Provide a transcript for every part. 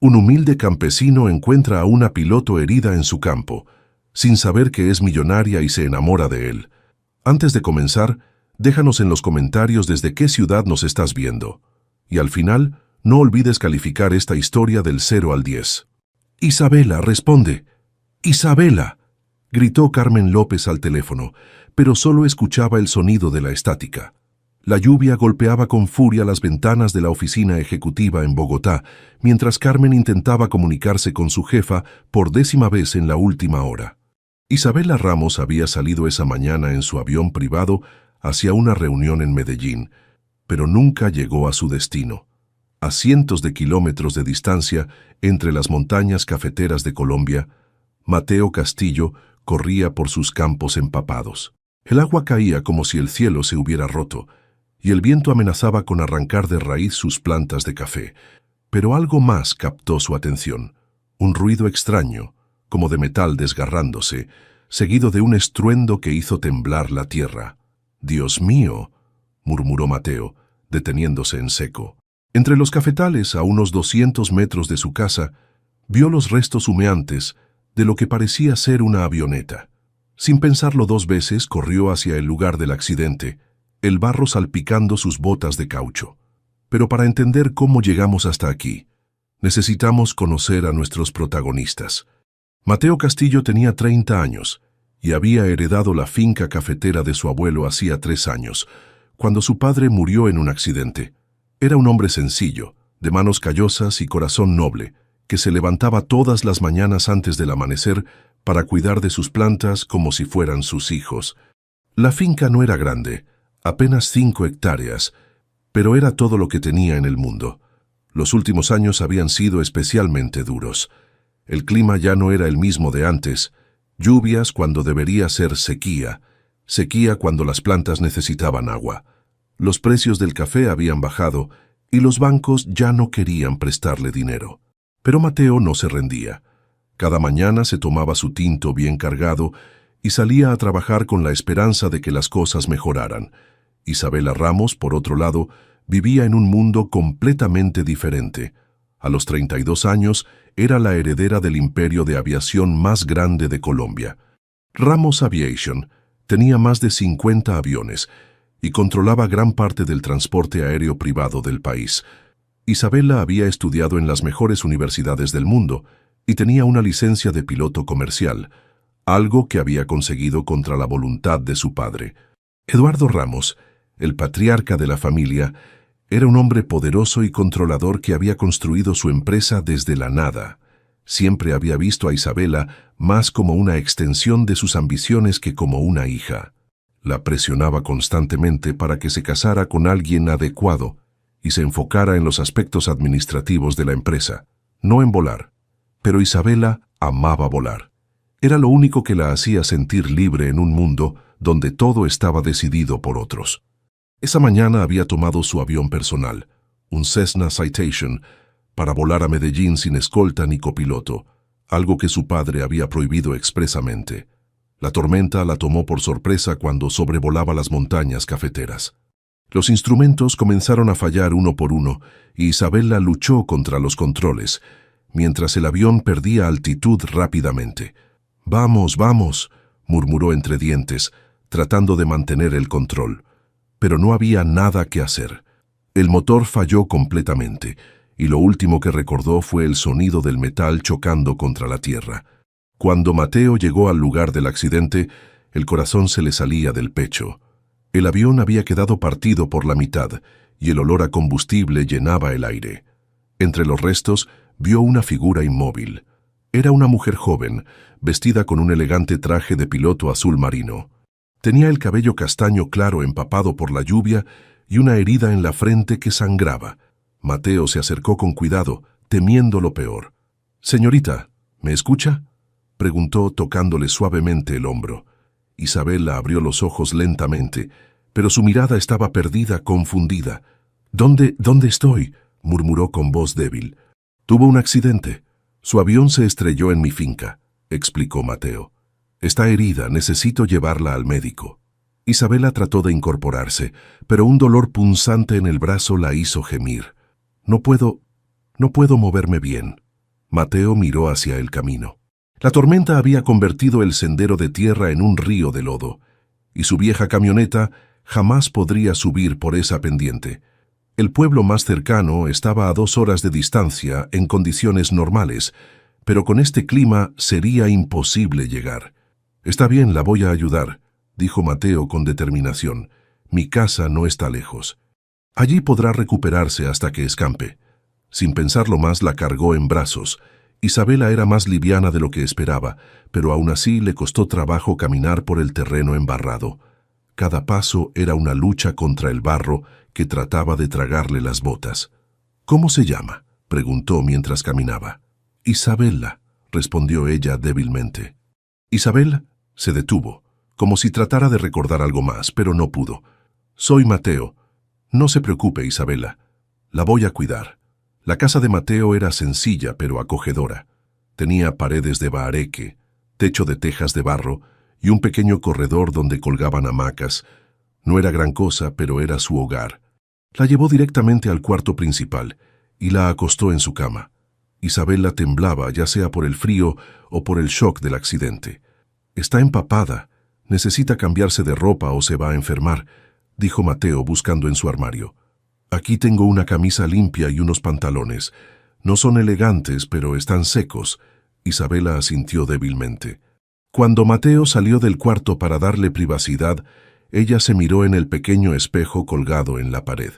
Un humilde campesino encuentra a una piloto herida en su campo, sin saber que es millonaria y se enamora de él. Antes de comenzar, déjanos en los comentarios desde qué ciudad nos estás viendo. Y al final, no olvides calificar esta historia del 0 al 10. Isabela, responde. Isabela, gritó Carmen López al teléfono, pero solo escuchaba el sonido de la estática. La lluvia golpeaba con furia las ventanas de la oficina ejecutiva en Bogotá, mientras Carmen intentaba comunicarse con su jefa por 10ª vez en la última hora. Isabela Ramos había salido esa mañana en su avión privado hacia una reunión en Medellín, pero nunca llegó a su destino. A cientos de kilómetros de distancia, entre las montañas cafeteras de Colombia, Mateo Castillo corría por sus campos empapados. El agua caía como si el cielo se hubiera roto, y el viento amenazaba con arrancar de raíz sus plantas de café. Pero algo más captó su atención, un ruido extraño, como de metal desgarrándose, seguido de un estruendo que hizo temblar la tierra. «Dios mío», murmuró Mateo, deteniéndose en seco. Entre los cafetales, a unos 200 metros de su casa, vio los restos humeantes de lo que parecía ser una avioneta. Sin pensarlo 2 veces, corrió hacia el lugar del accidente, el barro salpicando sus botas de caucho. Pero para entender cómo llegamos hasta aquí, necesitamos conocer a nuestros protagonistas. Mateo Castillo tenía 30 años y había heredado la finca cafetera de su abuelo hacía 3 años, cuando su padre murió en un accidente. Era un hombre sencillo, de manos callosas y corazón noble, que se levantaba todas las mañanas antes del amanecer para cuidar de sus plantas como si fueran sus hijos. La finca no era grande, apenas 5 hectáreas, pero era todo lo que tenía en el mundo. Los últimos años habían sido especialmente duros. El clima ya no era el mismo de antes, lluvias cuando debería ser sequía, sequía cuando las plantas necesitaban agua. Los precios del café habían bajado y los bancos ya no querían prestarle dinero. Pero Mateo no se rendía. Cada mañana se tomaba su tinto bien cargado y salía a trabajar con la esperanza de que las cosas mejoraran. Isabela Ramos, por otro lado, vivía en un mundo completamente diferente. A los 32 años, era la heredera del imperio de aviación más grande de Colombia. Ramos Aviation tenía más de 50 aviones y controlaba gran parte del transporte aéreo privado del país. Isabela había estudiado en las mejores universidades del mundo y tenía una licencia de piloto comercial, algo que había conseguido contra la voluntad de su padre. Eduardo Ramos, el patriarca de la familia, era un hombre poderoso y controlador que había construido su empresa desde la nada. Siempre había visto a Isabela más como una extensión de sus ambiciones que como una hija. La presionaba constantemente para que se casara con alguien adecuado y se enfocara en los aspectos administrativos de la empresa, no en volar. Pero Isabela amaba volar. Era lo único que la hacía sentir libre en un mundo donde todo estaba decidido por otros. Esa mañana había tomado su avión personal, un Cessna Citation, para volar a Medellín sin escolta ni copiloto, algo que su padre había prohibido expresamente. La tormenta la tomó por sorpresa cuando sobrevolaba las montañas cafeteras. Los instrumentos comenzaron a fallar uno por uno y Isabela luchó contra los controles, mientras el avión perdía altitud rápidamente. «Vamos, vamos», murmuró entre dientes, tratando de mantener el control. Pero no había nada que hacer. El motor falló completamente, y lo último que recordó fue el sonido del metal chocando contra la tierra. Cuando Mateo llegó al lugar del accidente, el corazón se le salía del pecho. El avión había quedado partido por la mitad, y el olor a combustible llenaba el aire. Entre los restos, vio una figura inmóvil. Era una mujer joven, vestida con un elegante traje de piloto azul marino. Tenía el cabello castaño claro empapado por la lluvia y una herida en la frente que sangraba. Mateo se acercó con cuidado, temiendo lo peor. «Señorita, ¿me escucha?», preguntó tocándole suavemente el hombro. Isabela abrió los ojos lentamente, pero su mirada estaba perdida, confundida. «¿Dónde estoy?», murmuró con voz débil. «Tuvo un accidente. Su avión se estrelló en mi finca», explicó Mateo. «Está herida, necesito llevarla al médico». Isabela trató de incorporarse, pero un dolor punzante en el brazo la hizo gemir. No puedo moverme bien», Mateo miró hacia el camino. La tormenta había convertido el sendero de tierra en un río de lodo, y su vieja camioneta jamás podría subir por esa pendiente. El pueblo más cercano estaba a 2 horas de distancia en condiciones normales, pero con este clima sería imposible llegar. «Está bien, la voy a ayudar», dijo Mateo con determinación. «Mi casa no está lejos. Allí podrá recuperarse hasta que escampe». Sin pensarlo más, la cargó en brazos. Isabela era más liviana de lo que esperaba, pero aún así le costó trabajo caminar por el terreno embarrado. Cada paso era una lucha contra el barro que trataba de tragarle las botas. «¿Cómo se llama?», preguntó mientras caminaba. «Isabela», respondió ella débilmente. «Isabel», se detuvo, como si tratara de recordar algo más, pero no pudo. «Soy Mateo. No se preocupe, Isabela. La voy a cuidar». La casa de Mateo era sencilla pero acogedora. Tenía paredes de bahareque, techo de tejas de barro y un pequeño corredor donde colgaban hamacas. No era gran cosa, pero era su hogar. La llevó directamente al cuarto principal y la acostó en su cama. Isabela temblaba, ya sea por el frío o por el shock del accidente. «Está empapada. Necesita cambiarse de ropa o se va a enfermar», dijo Mateo buscando en su armario. «Aquí tengo una camisa limpia y unos pantalones. No son elegantes, pero están secos», Isabela asintió débilmente. Cuando Mateo salió del cuarto para darle privacidad, ella se miró en el pequeño espejo colgado en la pared.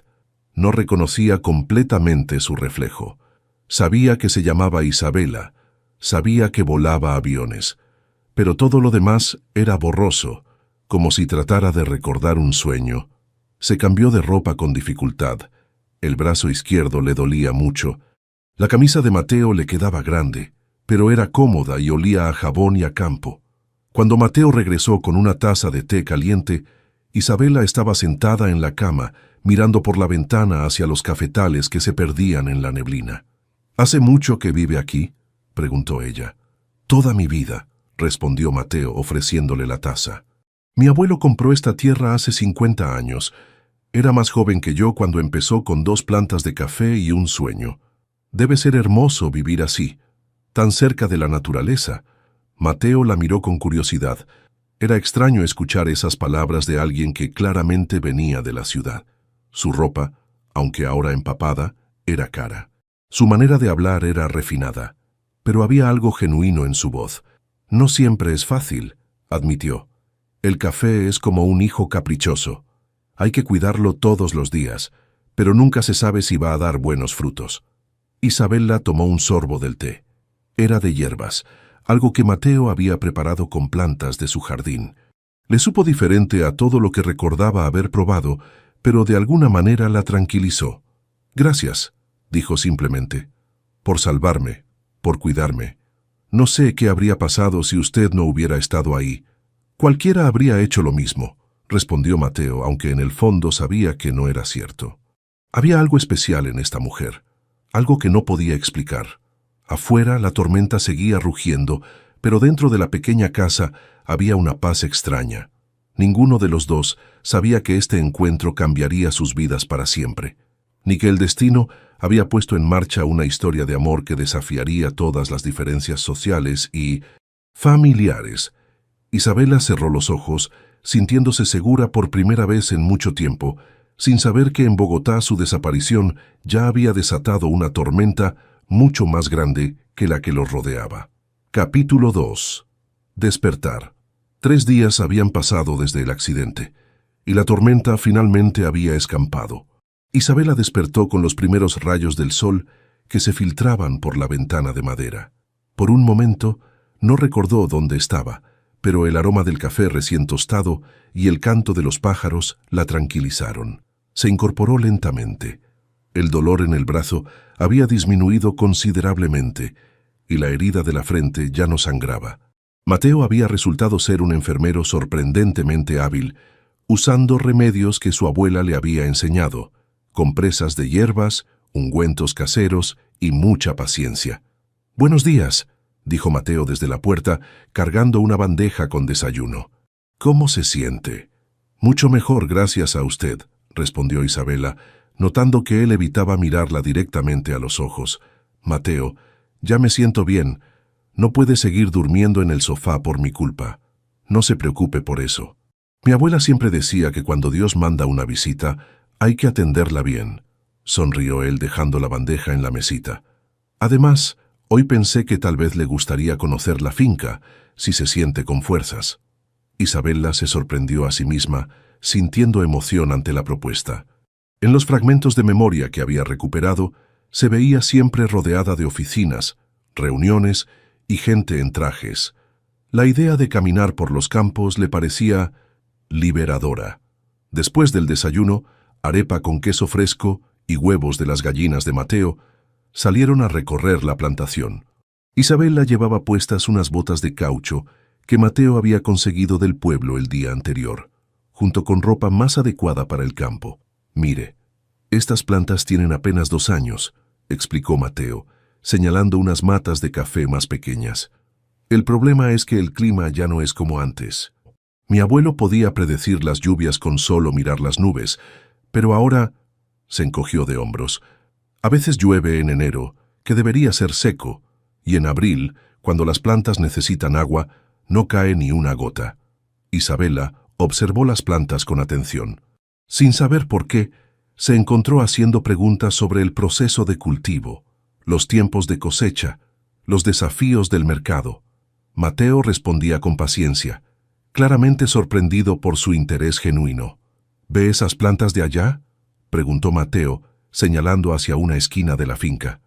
No reconocía completamente su reflejo. Sabía que se llamaba Isabela, sabía que volaba aviones, pero todo lo demás era borroso, como si tratara de recordar un sueño. Se cambió de ropa con dificultad. El brazo izquierdo le dolía mucho. La camisa de Mateo le quedaba grande, pero era cómoda y olía a jabón y a campo. Cuando Mateo regresó con una taza de té caliente, Isabela estaba sentada en la cama, mirando por la ventana hacia los cafetales que se perdían en la neblina. «¿Hace mucho que vive aquí?», preguntó ella. «Toda mi vida», respondió Mateo ofreciéndole la taza. «Mi abuelo compró esta tierra hace 50 años. Era más joven que yo cuando empezó con 2 plantas de café y un sueño. Debe ser hermoso vivir así, tan cerca de la naturaleza». Mateo la miró con curiosidad. Era extraño escuchar esas palabras de alguien que claramente venía de la ciudad. Su ropa, aunque ahora empapada, era cara. Su manera de hablar era refinada, pero había algo genuino en su voz. «No siempre es fácil», admitió. «El café es como un hijo caprichoso. Hay que cuidarlo todos los días, pero nunca se sabe si va a dar buenos frutos». Isabela tomó un sorbo del té. Era de hierbas, algo que Mateo había preparado con plantas de su jardín. Le supo diferente a todo lo que recordaba haber probado, pero de alguna manera la tranquilizó. «Gracias», dijo simplemente, «por salvarme, por cuidarme. No sé qué habría pasado si usted no hubiera estado ahí. Cualquiera habría hecho lo mismo», respondió Mateo, aunque en el fondo sabía que no era cierto. Había algo especial en esta mujer, algo que no podía explicar. Afuera la tormenta seguía rugiendo, pero dentro de la pequeña casa había una paz extraña. Ninguno de los dos sabía que este encuentro cambiaría sus vidas para siempre, ni que el destino había puesto en marcha una historia de amor que desafiaría todas las diferencias sociales y familiares. Isabela cerró los ojos, sintiéndose segura por primera vez en mucho tiempo, sin saber que en Bogotá su desaparición ya había desatado una tormenta mucho más grande que la que los rodeaba. Capítulo 2. Despertar. 3 días habían pasado desde el accidente, y la tormenta finalmente había escampado. Isabela despertó con los primeros rayos del sol que se filtraban por la ventana de madera. Por un momento no recordó dónde estaba, pero el aroma del café recién tostado y el canto de los pájaros la tranquilizaron. Se incorporó lentamente. El dolor en el brazo había disminuido considerablemente y la herida de la frente ya no sangraba. Mateo había resultado ser un enfermero sorprendentemente hábil, usando remedios que su abuela le había enseñado, compresas de hierbas, ungüentos caseros y mucha paciencia. «Buenos días», dijo Mateo desde la puerta, cargando una bandeja con desayuno. «¿Cómo se siente?» «Mucho mejor, gracias a usted», respondió Isabela, notando que él evitaba mirarla directamente a los ojos. «Mateo, Ya me siento bien. No puede seguir durmiendo en el sofá por mi culpa. No se preocupe por eso. Mi abuela siempre decía que cuando Dios manda una visita, hay que atenderla bien. Sonrió él dejando la bandeja en la mesita. Además, hoy pensé que tal vez le gustaría conocer la finca, si se siente con fuerzas. Isabela se sorprendió a sí misma, sintiendo emoción ante la propuesta. En los fragmentos de memoria que había recuperado, se veía siempre rodeada de oficinas, reuniones y gente en trajes. La idea de caminar por los campos le parecía liberadora. Después del desayuno, arepa con queso fresco y huevos de las gallinas de Mateo, salieron a recorrer la plantación. Isabela llevaba puestas unas botas de caucho que Mateo había conseguido del pueblo el día anterior, junto con ropa más adecuada para el campo. Mire, estas plantas tienen apenas 2 años, explicó Mateo, señalando unas matas de café más pequeñas. El problema es que el clima ya no es como antes. Mi abuelo podía predecir las lluvias con solo mirar las nubes, pero ahora se encogió de hombros. A veces llueve en enero, que debería ser seco, y en abril, cuando las plantas necesitan agua, no cae ni una gota. Isabela observó las plantas con atención. Sin saber por qué, se encontró haciendo preguntas sobre el proceso de cultivo, los tiempos de cosecha, los desafíos del mercado. Mateo respondía con paciencia, claramente sorprendido por su interés genuino. ¿Ve esas plantas de allá?, preguntó Mateo, señalando hacia una esquina de la finca.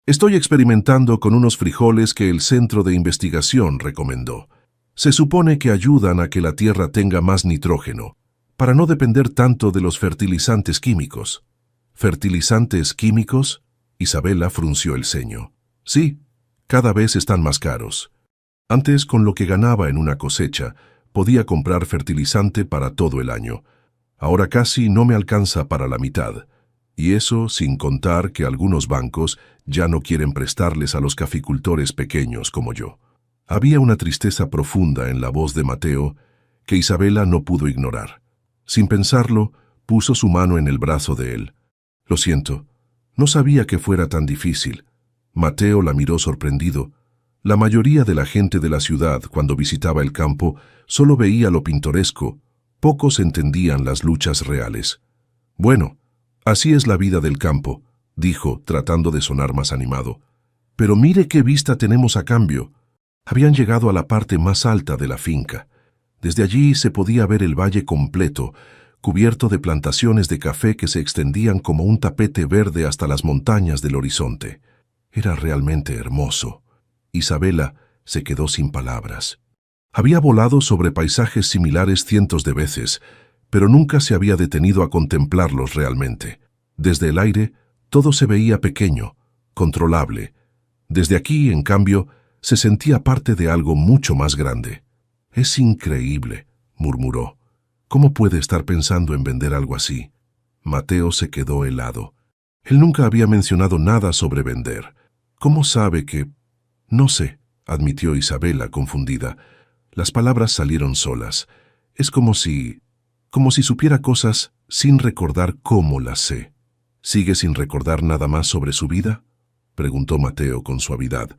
Estoy experimentando con unos frijoles que el Centro de Investigación recomendó. Se supone que ayudan a que la tierra tenga más nitrógeno, para no depender tanto de los fertilizantes químicos. ¿Fertilizantes químicos? Isabela frunció el ceño. Sí, cada vez están más caros. Antes, con lo que ganaba en una cosecha, podía comprar fertilizante para todo el año. Ahora casi no me alcanza para la mitad. Y eso sin contar que algunos bancos ya no quieren prestarles a los caficultores pequeños como yo. Había una tristeza profunda en la voz de Mateo que Isabela no pudo ignorar. Sin pensarlo, puso su mano en el brazo de él. Lo siento, no sabía que fuera tan difícil. Mateo la miró sorprendido. La mayoría de la gente de la ciudad, cuando visitaba el campo, solo veía lo pintoresco. Pocos entendían las luchas reales. Bueno, así es la vida del campo, dijo, tratando de sonar más animado. Pero mire qué vista tenemos a cambio. Habían llegado a la parte más alta de la finca. Desde allí se podía ver el valle completo, cubierto de plantaciones de café que se extendían como un tapete verde hasta las montañas del horizonte. Era realmente hermoso. Isabela se quedó sin palabras. Había volado sobre paisajes similares cientos de veces, pero nunca se había detenido a contemplarlos realmente. Desde el aire, todo se veía pequeño, controlable. Desde aquí, en cambio, se sentía parte de algo mucho más grande. «Es increíble», murmuró. «¿Cómo puede estar pensando en vender algo así?» Mateo se quedó helado. Él nunca había mencionado nada sobre vender. ¿Cómo sabe que...? «No sé», admitió Isabela, confundida. Las palabras salieron solas. Es como si supiera cosas sin recordar cómo las sé. ¿Sigue sin recordar nada más sobre su vida?, preguntó Mateo con suavidad.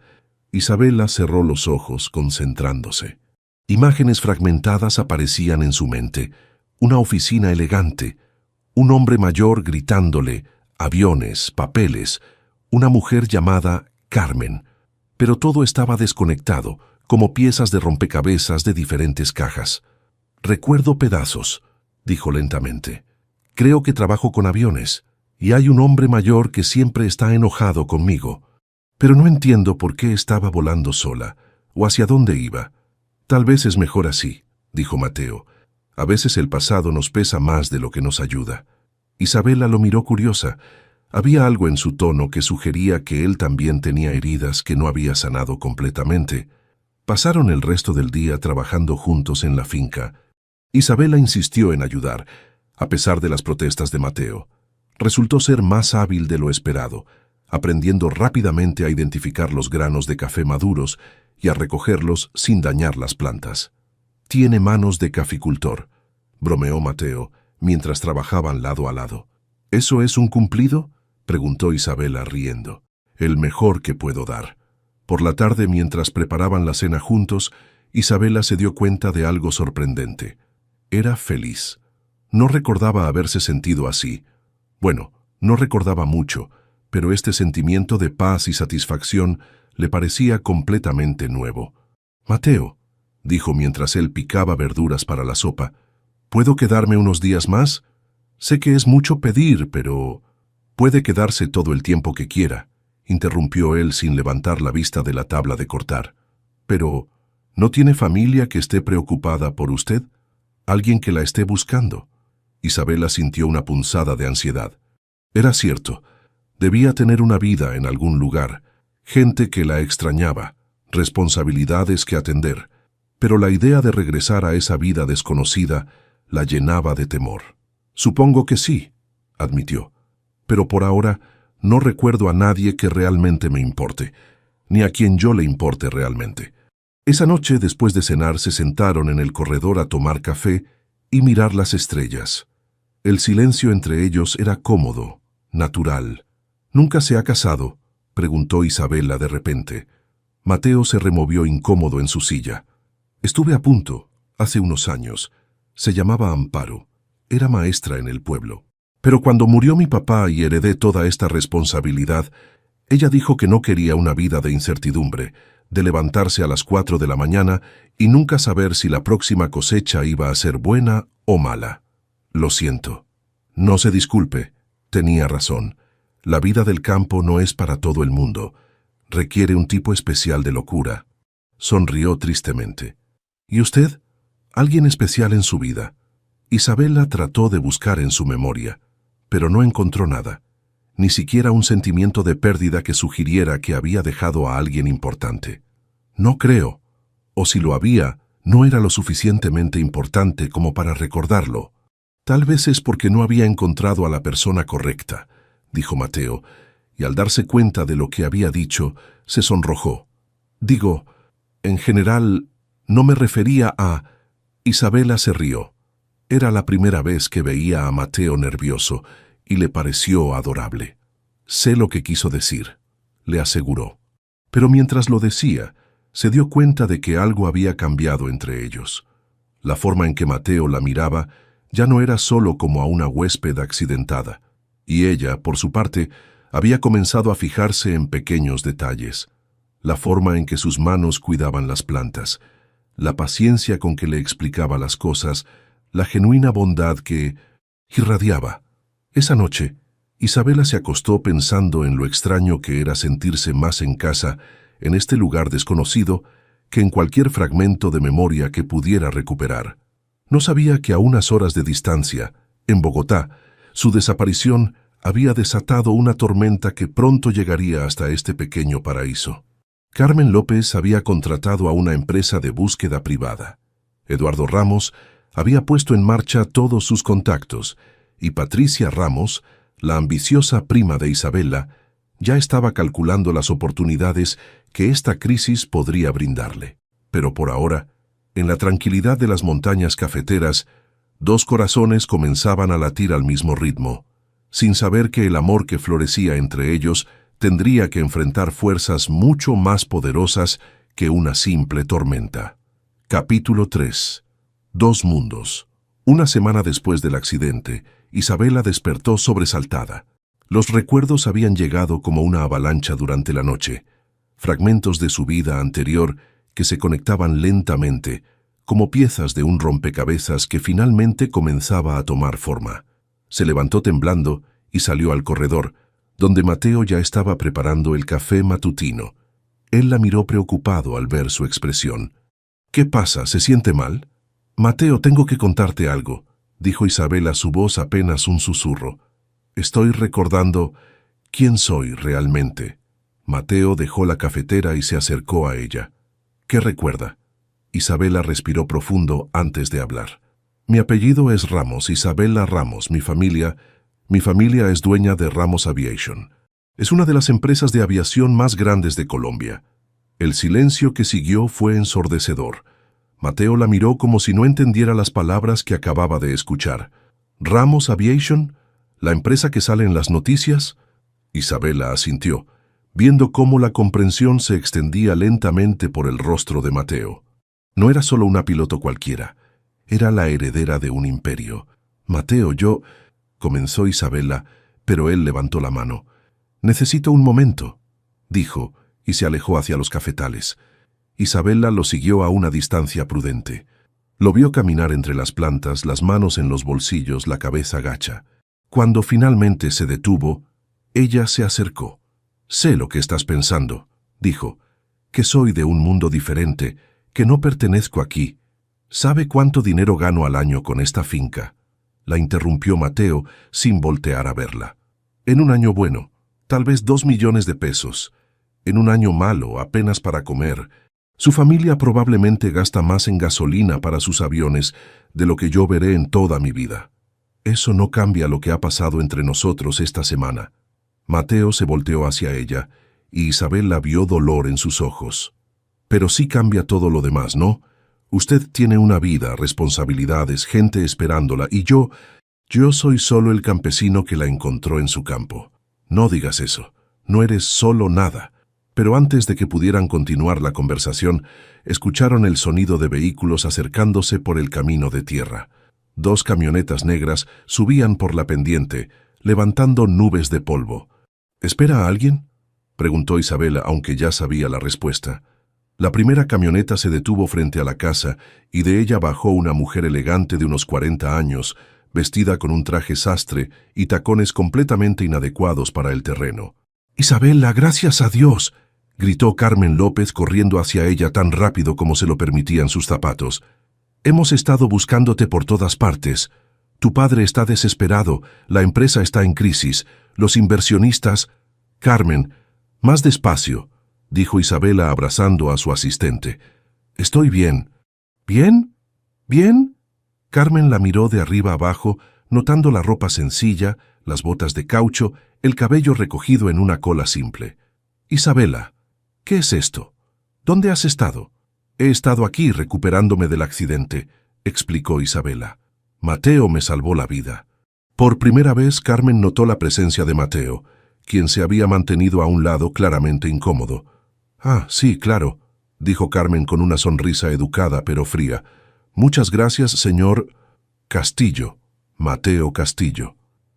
Isabela cerró los ojos, concentrándose. Imágenes fragmentadas aparecían en su mente. Una oficina elegante, un hombre mayor gritándole, aviones, papeles, una mujer llamada Carmen. Pero todo estaba desconectado, como piezas de rompecabezas de diferentes cajas. «Recuerdo pedazos», dijo lentamente. «Creo que trabajo con aviones, y hay un hombre mayor que siempre está enojado conmigo. Pero no entiendo por qué estaba volando sola, o hacia dónde iba. Tal vez es mejor así», dijo Mateo. «A veces el pasado nos pesa más de lo que nos ayuda». Isabela lo miró curiosa. Había algo en su tono que sugería que él también tenía heridas que no había sanado completamente. Pasaron el resto del día trabajando juntos en la finca. Isabela insistió en ayudar, a pesar de las protestas de Mateo. Resultó ser más hábil de lo esperado, aprendiendo rápidamente a identificar los granos de café maduros y a recogerlos sin dañar las plantas. «Tiene manos de caficultor», bromeó Mateo, mientras trabajaban lado a lado. «¿Eso es un cumplido?», preguntó Isabela riendo. «El mejor que puedo dar». Por la tarde, mientras preparaban la cena juntos, Isabela se dio cuenta de algo sorprendente. Era feliz. No recordaba haberse sentido así. Bueno, no recordaba mucho, pero este sentimiento de paz y satisfacción le parecía completamente nuevo. «Mateo», dijo mientras él picaba verduras para la sopa, «¿puedo quedarme unos días más? Sé que es mucho pedir, pero...» «Puede quedarse todo el tiempo que quiera», interrumpió él sin levantar la vista de la tabla de cortar. «Pero, ¿no tiene familia que esté preocupada por usted? ¿Alguien que la esté buscando?» Isabela sintió una punzada de ansiedad. Era cierto. Debía tener una vida en algún lugar, gente que la extrañaba, responsabilidades que atender, pero la idea de regresar a esa vida desconocida la llenaba de temor. «Supongo que sí», admitió, «pero por ahora no recuerdo a nadie que realmente me importe, ni a quien yo le importe realmente». Esa noche, después de cenar, se sentaron en el corredor a tomar café y mirar las estrellas. El silencio entre ellos era cómodo, natural. «¿Nunca se ha casado?», preguntó Isabela de repente. Mateo se removió incómodo en su silla. «Estuve a punto, hace unos años. Se llamaba Amparo. Era maestra en el pueblo. Pero cuando murió mi papá y heredé toda esta responsabilidad, ella dijo que no quería una vida de incertidumbre, de levantarse a las 4 de la mañana y nunca saber si la próxima cosecha iba a ser buena o mala. Lo siento». «No se disculpe. Tenía razón. La vida del campo no es para todo el mundo. Requiere un tipo especial de locura». Sonrió tristemente. «¿Y usted? ¿Alguien especial en su vida?» Isabela trató de buscar en su memoria, pero no encontró nada, ni siquiera un sentimiento de pérdida que sugiriera que había dejado a alguien importante. «No creo. O si lo había, no era lo suficientemente importante como para recordarlo. Tal vez es porque no había encontrado a la persona correcta», dijo Mateo, y al darse cuenta de lo que había dicho, se sonrojó. «Digo, en general, no me refería a...» Isabela se rió. Era la primera vez que veía a Mateo nervioso y le pareció adorable. «Sé lo que quiso decir», le aseguró. Pero mientras lo decía, se dio cuenta de que algo había cambiado entre ellos. La forma en que Mateo la miraba ya no era solo como a una huésped accidentada, y ella, por su parte, había comenzado a fijarse en pequeños detalles. La forma en que sus manos cuidaban las plantas, la paciencia con que le explicaba las cosas, la genuina bondad que irradiaba. Esa noche, Isabela se acostó pensando en lo extraño que era sentirse más en casa en este lugar desconocido que en cualquier fragmento de memoria que pudiera recuperar. No sabía que a unas horas de distancia, en Bogotá, su desaparición había desatado una tormenta que pronto llegaría hasta este pequeño paraíso. Carmen López había contratado a una empresa de búsqueda privada. Eduardo Ramos había puesto en marcha todos sus contactos, y Patricia Ramos, la ambiciosa prima de Isabela, ya estaba calculando las oportunidades que esta crisis podría brindarle. Pero por ahora, en la tranquilidad de las montañas cafeteras, dos corazones comenzaban a latir al mismo ritmo, sin saber que el amor que florecía entre ellos tendría que enfrentar fuerzas mucho más poderosas que una simple tormenta. Capítulo 3. Dos mundos. Una semana después del accidente, Isabela despertó sobresaltada. Los recuerdos habían llegado como una avalancha durante la noche, fragmentos de su vida anterior que se conectaban lentamente, como piezas de un rompecabezas que finalmente comenzaba a tomar forma. Se levantó temblando y salió al corredor, donde Mateo ya estaba preparando el café matutino. Él la miró preocupado al ver su expresión. «¿Qué pasa? ¿Se siente mal?» «Mateo, tengo que contarte algo», dijo Isabela, su voz apenas un susurro. «Estoy recordando quién soy realmente». Mateo dejó la cafetera y se acercó a ella. «¿Qué recuerda?» Isabela respiró profundo antes de hablar. «Mi apellido es Ramos, Isabela Ramos. Mi familia es dueña de Ramos Aviation. Es una de las empresas de aviación más grandes de Colombia». El silencio que siguió fue ensordecedor. Mateo la miró como si no entendiera las palabras que acababa de escuchar. «¿Ramos Aviation? ¿La empresa que sale en las noticias?» Isabela asintió. viendo cómo la comprensión se extendía lentamente por el rostro de Mateo. No era solo una piloto cualquiera, era la heredera de un imperio. Mateo, comenzó Isabela, pero él levantó la mano. Necesito un momento, dijo, y se alejó hacia los cafetales. Isabela lo siguió a una distancia prudente. Lo vio caminar entre las plantas, las manos en los bolsillos, la cabeza gacha. Cuando finalmente se detuvo, ella se acercó. «Sé lo que estás pensando», dijo, «que soy de un mundo diferente, que no pertenezco aquí. ¿Sabe cuánto dinero gano al año con esta finca?», la interrumpió Mateo sin voltear a verla. «En un año bueno, tal vez 2 millones de pesos. En un año malo, apenas para comer. Su familia probablemente gasta más en gasolina para sus aviones de lo que yo veré en toda mi vida. Eso no cambia lo que ha pasado entre nosotros esta semana». Mateo se volteó hacia ella, y Isabela vio dolor en sus ojos. «Pero sí cambia todo lo demás, ¿no? Usted tiene una vida, responsabilidades, gente esperándola, y yo soy solo el campesino que la encontró en su campo. No digas eso, no eres solo nada». Pero antes de que pudieran continuar la conversación, escucharon el sonido de vehículos acercándose por el camino de tierra. 2 camionetas negras subían por la pendiente, levantando nubes de polvo. «¿Espera a alguien?», preguntó Isabela, aunque ya sabía la respuesta. La primera camioneta se detuvo frente a la casa y de ella bajó una mujer elegante de unos 40 años, vestida con un traje sastre y tacones completamente inadecuados para el terreno. «Isabela, gracias a Dios», gritó Carmen López corriendo hacia ella tan rápido como se lo permitían sus zapatos. «Hemos estado buscándote por todas partes. Tu padre está desesperado, la empresa está en crisis, los inversionistas...» «Carmen, más despacio», dijo Isabela abrazando a su asistente. «Estoy bien». «¿Bien? ¿Bien?». Carmen la miró de arriba abajo, notando la ropa sencilla, las botas de caucho, el cabello recogido en una cola simple. «Isabela, ¿qué es esto? ¿Dónde has estado?». «He estado aquí recuperándome del accidente», explicó Isabela. «Mateo me salvó la vida». Por primera vez Carmen notó la presencia de Mateo, quien se había mantenido a un lado claramente incómodo. «Ah, sí, claro», dijo Carmen con una sonrisa educada pero fría. «Muchas gracias, señor Castillo». «Mateo Castillo».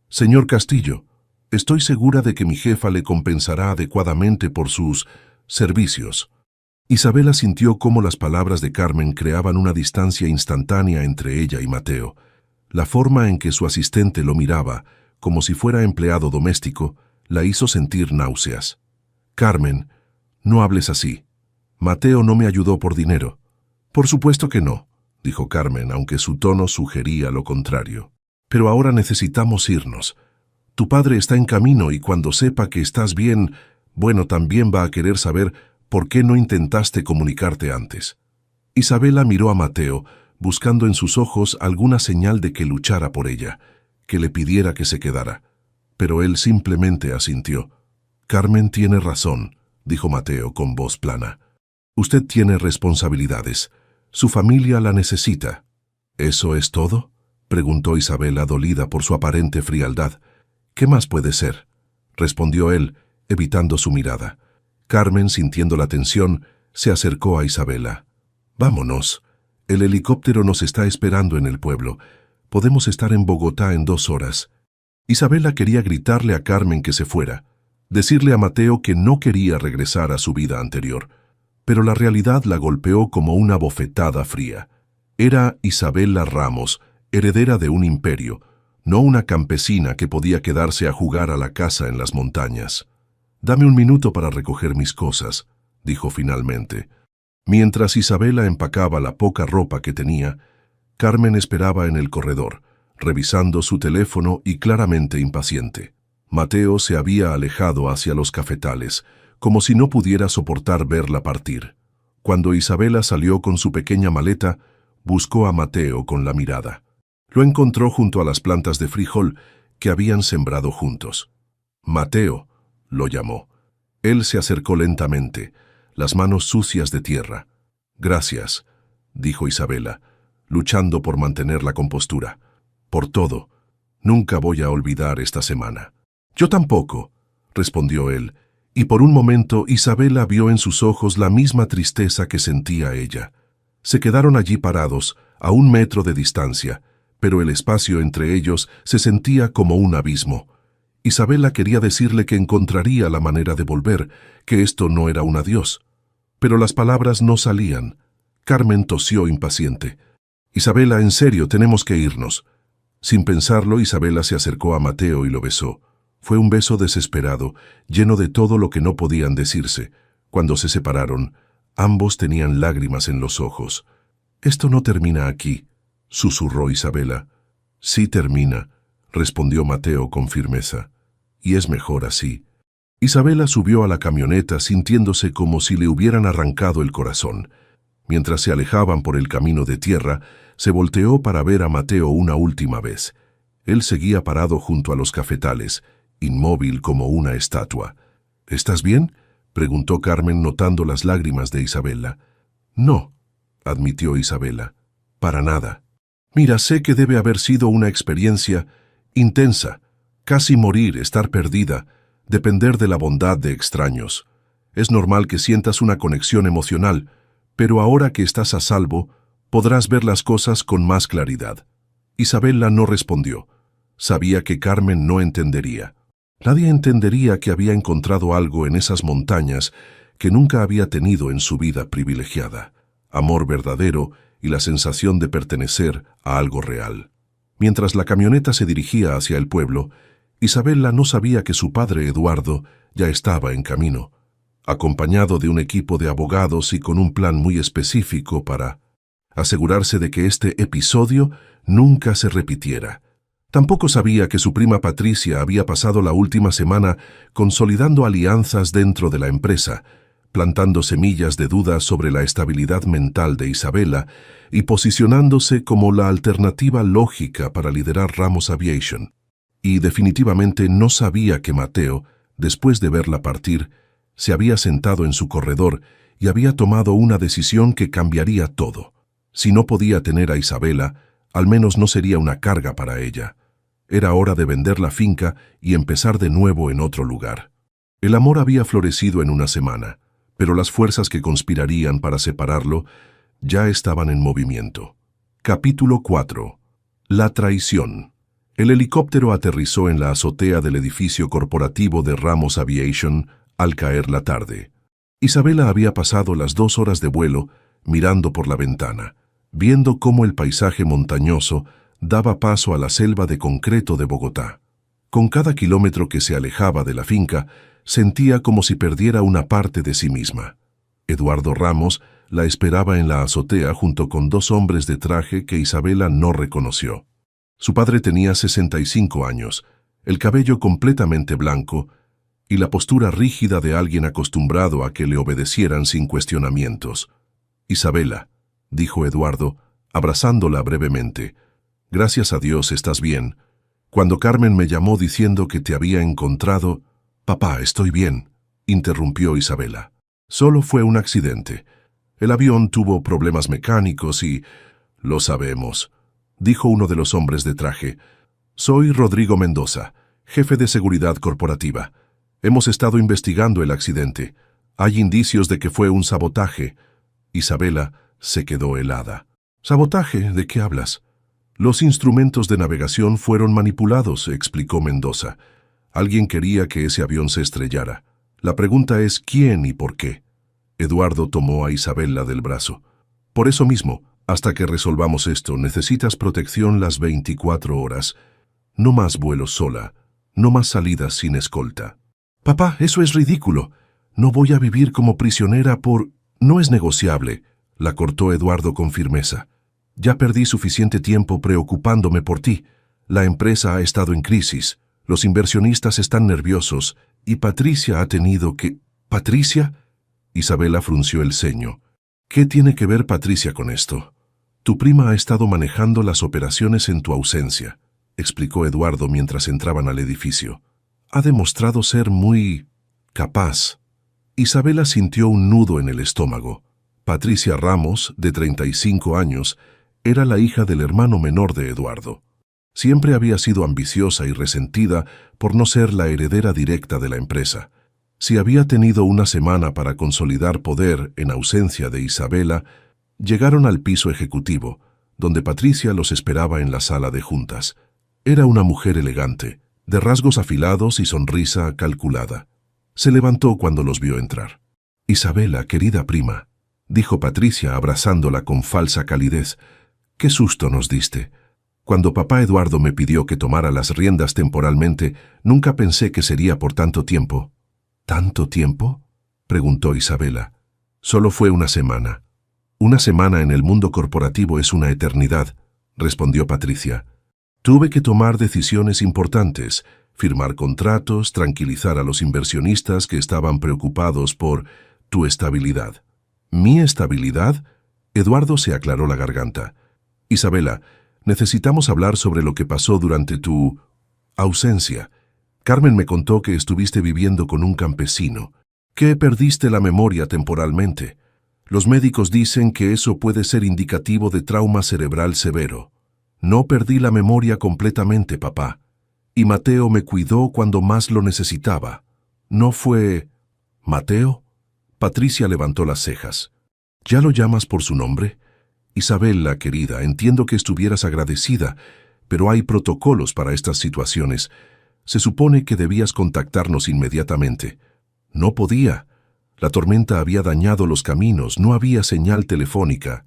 «Señor Castillo, estoy segura de que mi jefa le compensará adecuadamente por sus servicios». Isabela sintió cómo las palabras de Carmen creaban una distancia instantánea entre ella y Mateo. La forma en que su asistente lo miraba, como si fuera empleado doméstico, la hizo sentir náuseas. «Carmen, no hables así. Mateo no me ayudó por dinero». «Por supuesto que no», dijo Carmen, aunque su tono sugería lo contrario. «Pero ahora necesitamos irnos. Tu padre está en camino y cuando sepa que estás bien, bueno, también va a querer saber por qué no intentaste comunicarte antes». Isabela miró a Mateo, buscando en sus ojos alguna señal de que luchara por ella, que le pidiera que se quedara. Pero él simplemente asintió. «Carmen tiene razón», dijo Mateo con voz plana. «Usted tiene responsabilidades. Su familia la necesita». «¿Eso es todo?», preguntó Isabela, dolida por su aparente frialdad. «¿Qué más puede ser?», respondió él, evitando su mirada. Carmen, sintiendo la tensión, se acercó a Isabela. «Vámonos. El helicóptero nos está esperando en el pueblo. Podemos estar en Bogotá en 2 horas». Isabela quería gritarle a Carmen que se fuera, decirle a Mateo que no quería regresar a su vida anterior, pero la realidad la golpeó como una bofetada fría. Era Isabela Ramos, heredera de un imperio, no una campesina que podía quedarse a jugar a la casa en las montañas. «Dame un minuto para recoger mis cosas», dijo finalmente. Mientras Isabela empacaba la poca ropa que tenía, Carmen esperaba en el corredor, revisando su teléfono y claramente impaciente. Mateo se había alejado hacia los cafetales, como si no pudiera soportar verla partir. Cuando Isabela salió con su pequeña maleta, buscó a Mateo con la mirada. Lo encontró junto a las plantas de frijol que habían sembrado juntos. «Mateo», lo llamó. Él se acercó lentamente, las manos sucias de tierra. «Gracias», dijo Isabela, luchando por mantener la compostura. «Por todo. Nunca voy a olvidar esta semana». «Yo tampoco», respondió él, Y por un momento Isabela vio en sus ojos la misma tristeza que sentía ella. Se quedaron allí parados, a 1 metro de distancia, pero el espacio entre ellos se sentía como un abismo. Isabela quería decirle que encontraría la manera de volver, que esto no era un adiós. Pero las palabras no salían. Carmen tosió impaciente. «Isabela, en serio, tenemos que irnos». Sin pensarlo, Isabela se acercó a Mateo y lo besó. Fue un beso desesperado, lleno de todo lo que no podían decirse. Cuando se separaron, ambos tenían lágrimas en los ojos. «Esto no termina aquí», susurró Isabela. «Sí termina», respondió Mateo con firmeza. «Y es mejor así». Isabela subió a la camioneta sintiéndose como si le hubieran arrancado el corazón. Mientras se alejaban por el camino de tierra, se volteó para ver a Mateo una última vez. Él seguía parado junto a los cafetales, inmóvil como una estatua. «¿Estás bien?», preguntó Carmen notando las lágrimas de Isabela. «No», admitió Isabela, «para nada. Mira, sé que debe haber sido una experiencia intensa, casi morir, estar perdida, depender de la bondad de extraños. Es normal que sientas una conexión emocional, pero ahora que estás a salvo, podrás ver las cosas con más claridad». Isabela no respondió. Sabía que Carmen no entendería. Nadie entendería que había encontrado algo en esas montañas que nunca había tenido en su vida privilegiada. Amor verdadero y la sensación de pertenecer a algo real. Mientras la camioneta se dirigía hacia el pueblo, Isabela no sabía que su padre Eduardo ya estaba en camino, acompañado de un equipo de abogados y con un plan muy específico para asegurarse de que este episodio nunca se repitiera. Tampoco sabía que su prima Patricia había pasado la última semana consolidando alianzas dentro de la empresa, plantando semillas de dudas sobre la estabilidad mental de Isabela y posicionándose como la alternativa lógica para liderar Ramos Aviation. Y definitivamente no sabía que Mateo, después de verla partir, se había sentado en su corredor y había tomado una decisión que cambiaría todo. Si no podía tener a Isabela, al menos no sería una carga para ella. Era hora de vender la finca y empezar de nuevo en otro lugar. El amor había florecido en una semana, pero las fuerzas que conspirarían para separarlo ya estaban en movimiento. Capítulo 4. La traición. El helicóptero aterrizó en la azotea del edificio corporativo de Ramos Aviation al caer la tarde. Isabela había pasado las 2 horas de vuelo mirando por la ventana, viendo cómo el paisaje montañoso daba paso a la selva de concreto de Bogotá. Con cada kilómetro que se alejaba de la finca, sentía como si perdiera una parte de sí misma. Eduardo Ramos la esperaba en la azotea junto con 2 hombres de traje que Isabela no reconoció. Su padre tenía 65 años, el cabello completamente blanco y la postura rígida de alguien acostumbrado a que le obedecieran sin cuestionamientos. «Isabela», dijo Eduardo, abrazándola brevemente, «gracias a Dios estás bien. Cuando Carmen me llamó diciendo que te había encontrado...» «Papá, estoy bien», interrumpió Isabela. «Solo fue un accidente. El avión tuvo problemas mecánicos y...» «Lo sabemos», dijo uno de los hombres de traje. «Soy Rodrigo Mendoza, jefe de seguridad corporativa. Hemos estado investigando el accidente. Hay indicios de que fue un sabotaje». Isabela se quedó helada. «¿Sabotaje? ¿De qué hablas?» «Los instrumentos de navegación fueron manipulados», explicó Mendoza. «Alguien quería que ese avión se estrellara. La pregunta es quién y por qué». Eduardo tomó a Isabela del brazo. «Por eso mismo, hasta que resolvamos esto, necesitas protección las 24 horas. No más vuelos sola, no más salidas sin escolta». «Papá, eso es ridículo. No voy a vivir como prisionera por...» «No es negociable», la cortó Eduardo con firmeza. «Ya perdí suficiente tiempo preocupándome por ti. La empresa ha estado en crisis, los inversionistas están nerviosos y Patricia ha tenido que...» «¿Patricia?» Isabela frunció el ceño. «¿Qué tiene que ver Patricia con esto?» «Tu prima ha estado manejando las operaciones en tu ausencia», explicó Eduardo mientras entraban al edificio. «Ha demostrado ser muy... capaz». Isabela sintió un nudo en el estómago. Patricia Ramos, de 35 años, era la hija del hermano menor de Eduardo. Siempre había sido ambiciosa y resentida por no ser la heredera directa de la empresa. Si había tenido una semana para consolidar poder en ausencia de Isabela, llegaron al piso ejecutivo, donde Patricia los esperaba en la sala de juntas. Era una mujer elegante, de rasgos afilados y sonrisa calculada. Se levantó cuando los vio entrar. «Isabela, querida prima», dijo Patricia abrazándola con falsa calidez, «qué susto nos diste. Cuando papá Eduardo me pidió que tomara las riendas temporalmente, nunca pensé que sería por tanto tiempo». «¿Tanto tiempo?», preguntó Isabela. «Solo fue una semana». «Una semana en el mundo corporativo es una eternidad», respondió Patricia. «Tuve que tomar decisiones importantes, firmar contratos, tranquilizar a los inversionistas que estaban preocupados por tu estabilidad». «¿Mi estabilidad?», Eduardo se aclaró la garganta. «Isabela, necesitamos hablar sobre lo que pasó durante tu ausencia. Carmen me contó que estuviste viviendo con un campesino, que perdiste la memoria temporalmente. Los médicos dicen que eso puede ser indicativo de trauma cerebral severo. No perdí la memoria completamente, papá. Y Mateo me cuidó cuando más lo necesitaba. ¿No fue Mateo?». Patricia levantó las cejas. «¿Ya lo llamas por su nombre? Isabela, querida, entiendo que estuvieras agradecida, pero hay protocolos para estas situaciones. Se supone que debías contactarnos inmediatamente». «No podía. La tormenta había dañado los caminos, no había señal telefónica».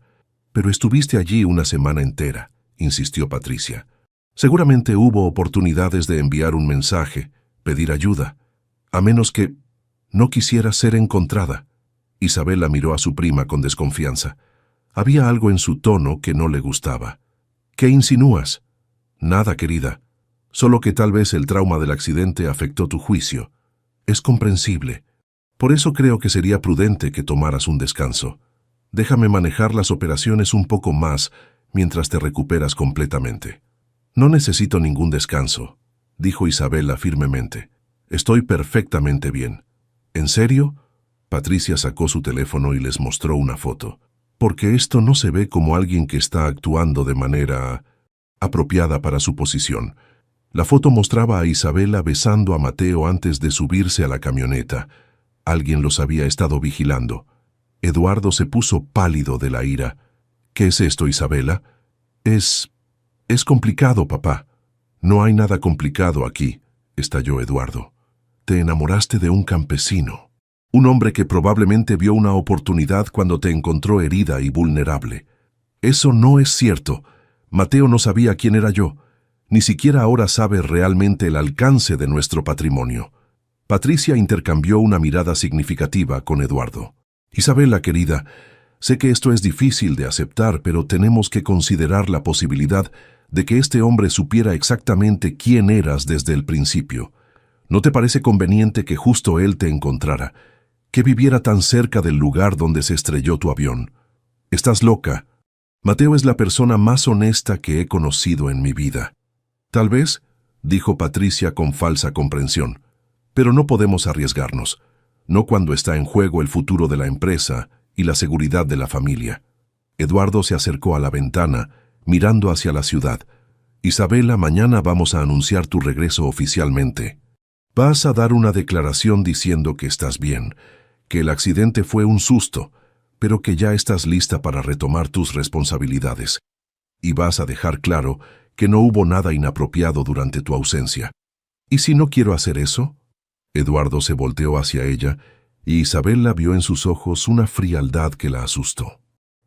«Pero estuviste allí una semana entera», insistió Patricia. «Seguramente hubo oportunidades de enviar un mensaje, pedir ayuda, a menos que no quisieras ser encontrada». Isabela miró a su prima con desconfianza. Había algo en su tono que no le gustaba. «¿Qué insinúas?». «Nada, querida. Solo que tal vez el trauma del accidente afectó tu juicio. Es comprensible. Por eso creo que sería prudente que tomaras un descanso. Déjame manejar las operaciones un poco más mientras te recuperas completamente». «No necesito ningún descanso», dijo Isabela firmemente. «Estoy perfectamente bien». «¿En serio?». Patricia sacó su teléfono y les mostró una foto. «Porque esto no se ve como alguien que está actuando de manera apropiada para su posición». La foto mostraba a Isabela besando a Mateo antes de subirse a la camioneta. Alguien los había estado vigilando. Eduardo se puso pálido de la ira. «¿Qué es esto, Isabela?». Es complicado, papá». «No hay nada complicado aquí», estalló Eduardo. «Te enamoraste de un campesino. Un hombre que probablemente vio una oportunidad cuando te encontró herida y vulnerable». «Eso no es cierto. Mateo no sabía quién era yo. Ni siquiera ahora sabe realmente el alcance de nuestro patrimonio». Patricia intercambió una mirada significativa con Eduardo. «Isabela, querida, sé que esto es difícil de aceptar, pero tenemos que considerar la posibilidad de que este hombre supiera exactamente quién eras desde el principio. ¿No te parece conveniente que justo él te encontrara, que viviera tan cerca del lugar donde se estrelló tu avión? Estás loca. Mateo es la persona más honesta que he conocido en mi vida». «Tal vez», dijo Patricia con falsa comprensión, «pero no podemos arriesgarnos, no cuando está en juego el futuro de la empresa y la seguridad de la familia». Eduardo se acercó a la ventana, mirando hacia la ciudad. «Isabela, mañana vamos a anunciar tu regreso oficialmente. Vas a dar una declaración diciendo que estás bien, que el accidente fue un susto, pero que ya estás lista para retomar tus responsabilidades. Y vas a dejar claro que no hubo nada inapropiado durante tu ausencia». «¿Y si no quiero hacer eso?». Eduardo se volteó hacia ella y Isabela vio en sus ojos una frialdad que la asustó.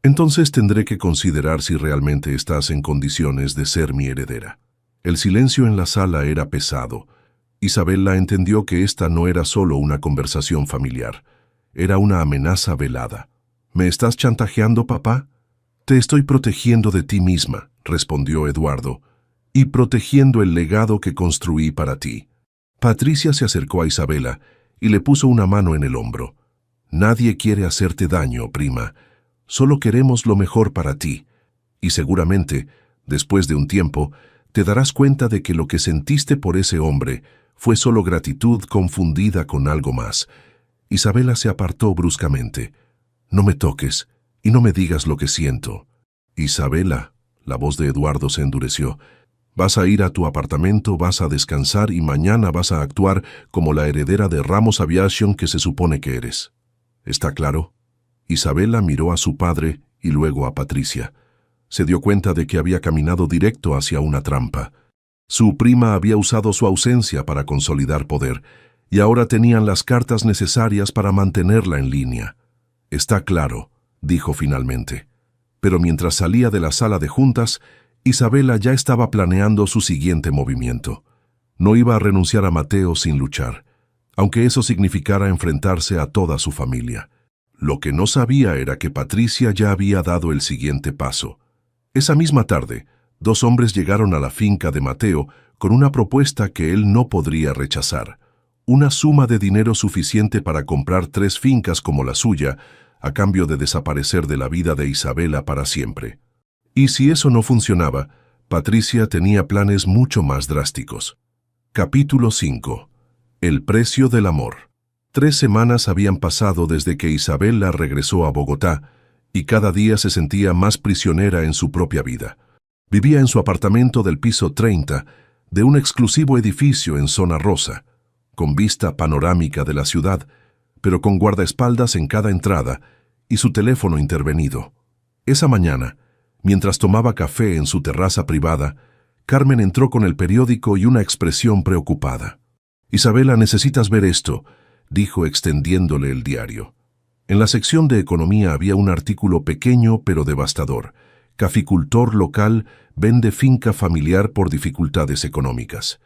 «Entonces tendré que considerar si realmente estás en condiciones de ser mi heredera». El silencio en la sala era pesado. Isabela entendió que esta no era solo una conversación familiar, era una amenaza velada. «¿Me estás chantajeando, papá?». «Te estoy protegiendo de ti misma», respondió Eduardo, «y protegiendo el legado que construí para ti». Patricia se acercó a Isabela y le puso una mano en el hombro. «Nadie quiere hacerte daño, prima. Solo queremos lo mejor para ti. Y seguramente, después de un tiempo, te darás cuenta de que lo que sentiste por ese hombre fue solo gratitud confundida con algo más». Isabela se apartó bruscamente. «No me toques y no me digas lo que siento». «Isabela», la voz de Eduardo se endureció, Vas a ir a tu apartamento, vas a descansar y mañana vas a actuar como la heredera de Ramos Aviation que se supone que eres. ¿Está claro? Isabela miró a su padre y luego a Patricia. Se dio cuenta de que había caminado directo hacia una trampa. Su prima había usado su ausencia para consolidar poder, y ahora tenían las cartas necesarias para mantenerla en línea. Está claro, dijo finalmente. Pero mientras salía de la sala de juntas, Isabela ya estaba planeando su siguiente movimiento. No iba a renunciar a Mateo sin luchar, aunque eso significara enfrentarse a toda su familia. Lo que no sabía era que Patricia ya había dado el siguiente paso. Esa misma tarde, 2 hombres llegaron a la finca de Mateo con una propuesta que él no podría rechazar. Una suma de dinero suficiente para comprar 3 fincas como la suya, a cambio de desaparecer de la vida de Isabela para siempre. Y si eso no funcionaba, Patricia tenía planes mucho más drásticos. Capítulo 5. El precio del amor. 3 semanas habían pasado desde que Isabela regresó a Bogotá, y cada día se sentía más prisionera en su propia vida. Vivía en su apartamento del piso 30, de un exclusivo edificio en Zona Rosa, con vista panorámica de la ciudad, pero con guardaespaldas en cada entrada y su teléfono intervenido. Esa mañana, mientras tomaba café en su terraza privada, Carmen entró con el periódico y una expresión preocupada. «Isabela, necesitas ver esto», dijo extendiéndole el diario. En la sección de economía había un artículo pequeño pero devastador. Caficultor local vende finca familiar por dificultades económicas.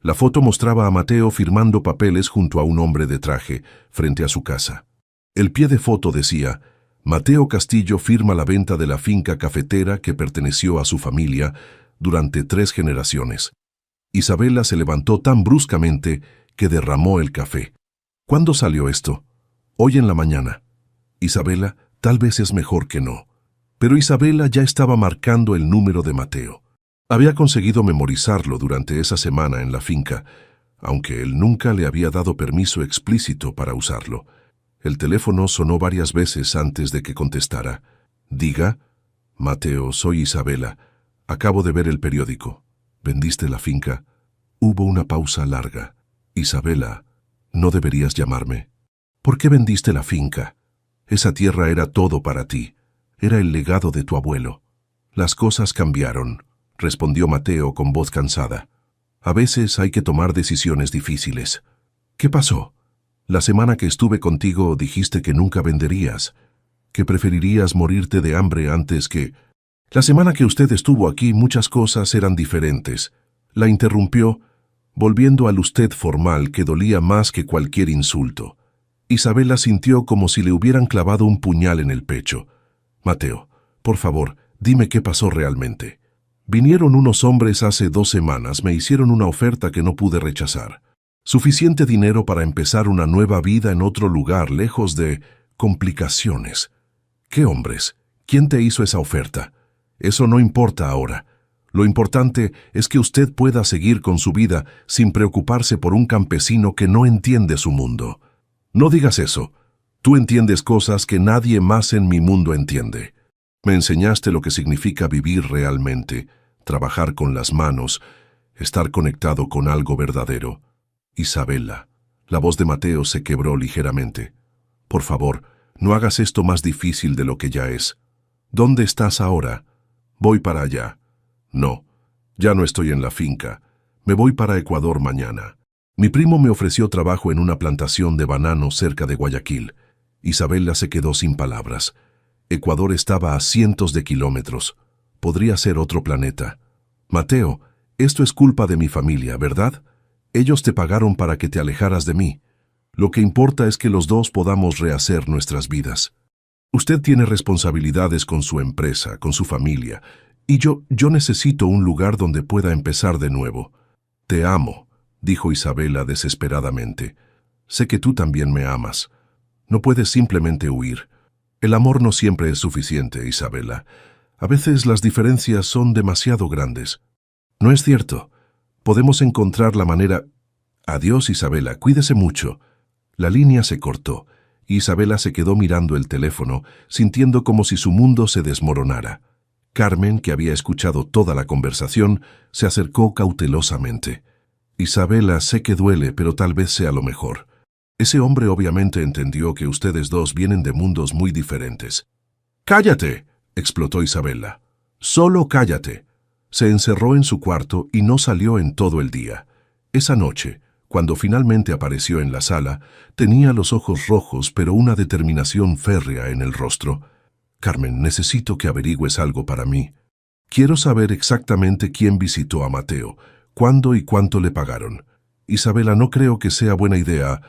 La foto mostraba a Mateo firmando papeles junto a un hombre de traje, frente a su casa. El pie de foto decía: Mateo Castillo firma la venta de la finca cafetera que perteneció a su familia durante 3 generaciones. Isabela se levantó tan bruscamente que derramó el café. ¿Cuándo salió esto? Hoy en la mañana. Isabela, tal vez es mejor que no. Pero Isabela ya estaba marcando el número de Mateo. Había conseguido memorizarlo durante esa semana en la finca, aunque él nunca le había dado permiso explícito para usarlo. El teléfono sonó varias veces antes de que contestara. «Diga». «Mateo, soy Isabela. Acabo de ver el periódico. ¿Vendiste la finca?» Hubo una pausa larga. «Isabela, no deberías llamarme. ¿Por qué vendiste la finca? Esa tierra era todo para ti. Era el legado de tu abuelo». «Las cosas cambiaron», respondió Mateo con voz cansada. «A veces hay que tomar decisiones difíciles». «¿Qué pasó? La semana que estuve contigo dijiste que nunca venderías, que preferirías morirte de hambre antes que...» «La semana que usted estuvo aquí muchas cosas eran diferentes», la interrumpió, volviendo al usted formal que dolía más que cualquier insulto. Isabela sintió como si le hubieran clavado un puñal en el pecho. «Mateo, por favor, dime qué pasó realmente». «Vinieron unos hombres hace 2 semanas, me hicieron una oferta que no pude rechazar. Suficiente dinero para empezar una nueva vida en otro lugar, lejos de complicaciones». «¿Qué hombres? ¿Quién te hizo esa oferta? Eso no importa ahora. Lo importante es que usted pueda seguir con su vida sin preocuparse por un campesino que no entiende su mundo». «No digas eso. Tú entiendes cosas que nadie más en mi mundo entiende. Me enseñaste lo que significa vivir realmente, trabajar con las manos, estar conectado con algo verdadero». «Isabela». La voz de Mateo se quebró ligeramente. «Por favor, no hagas esto más difícil de lo que ya es. ¿Dónde estás ahora?» «Voy para allá». «No, ya no estoy en la finca. Me voy para Ecuador mañana. Mi primo me ofreció trabajo en una plantación de bananos cerca de Guayaquil». Isabela se quedó sin palabras. Ecuador estaba a cientos de kilómetros. Podría ser otro planeta. «Mateo, esto es culpa de mi familia, ¿verdad? Ellos te pagaron para que te alejaras de mí. Lo que importa es que los dos podamos rehacer nuestras vidas. Usted tiene responsabilidades con su empresa, con su familia, y yo necesito un lugar donde pueda empezar de nuevo». «Te amo», dijo Isabela desesperadamente. «Sé que tú también me amas. No puedes simplemente huir. El amor no siempre es suficiente, Isabela. A veces las diferencias son demasiado grandes». «No es cierto. Podemos encontrar la manera...» «Adiós, Isabela. Cuídese mucho». La línea se cortó. Isabela se quedó mirando el teléfono, sintiendo como si su mundo se desmoronara. Carmen, que había escuchado toda la conversación, se acercó cautelosamente. Isabela, sé que duele, pero tal vez sea lo mejor. Ese hombre obviamente entendió que ustedes dos vienen de mundos muy diferentes. ¡Cállate!, explotó Isabela. ¡Solo cállate! Se encerró en su cuarto y no salió en todo el día. Esa noche, cuando finalmente apareció en la sala, tenía los ojos rojos pero una determinación férrea en el rostro. Carmen, necesito que averigües algo para mí. Quiero saber exactamente quién visitó a Mateo, cuándo y cuánto le pagaron. Isabela, no creo que sea buena idea.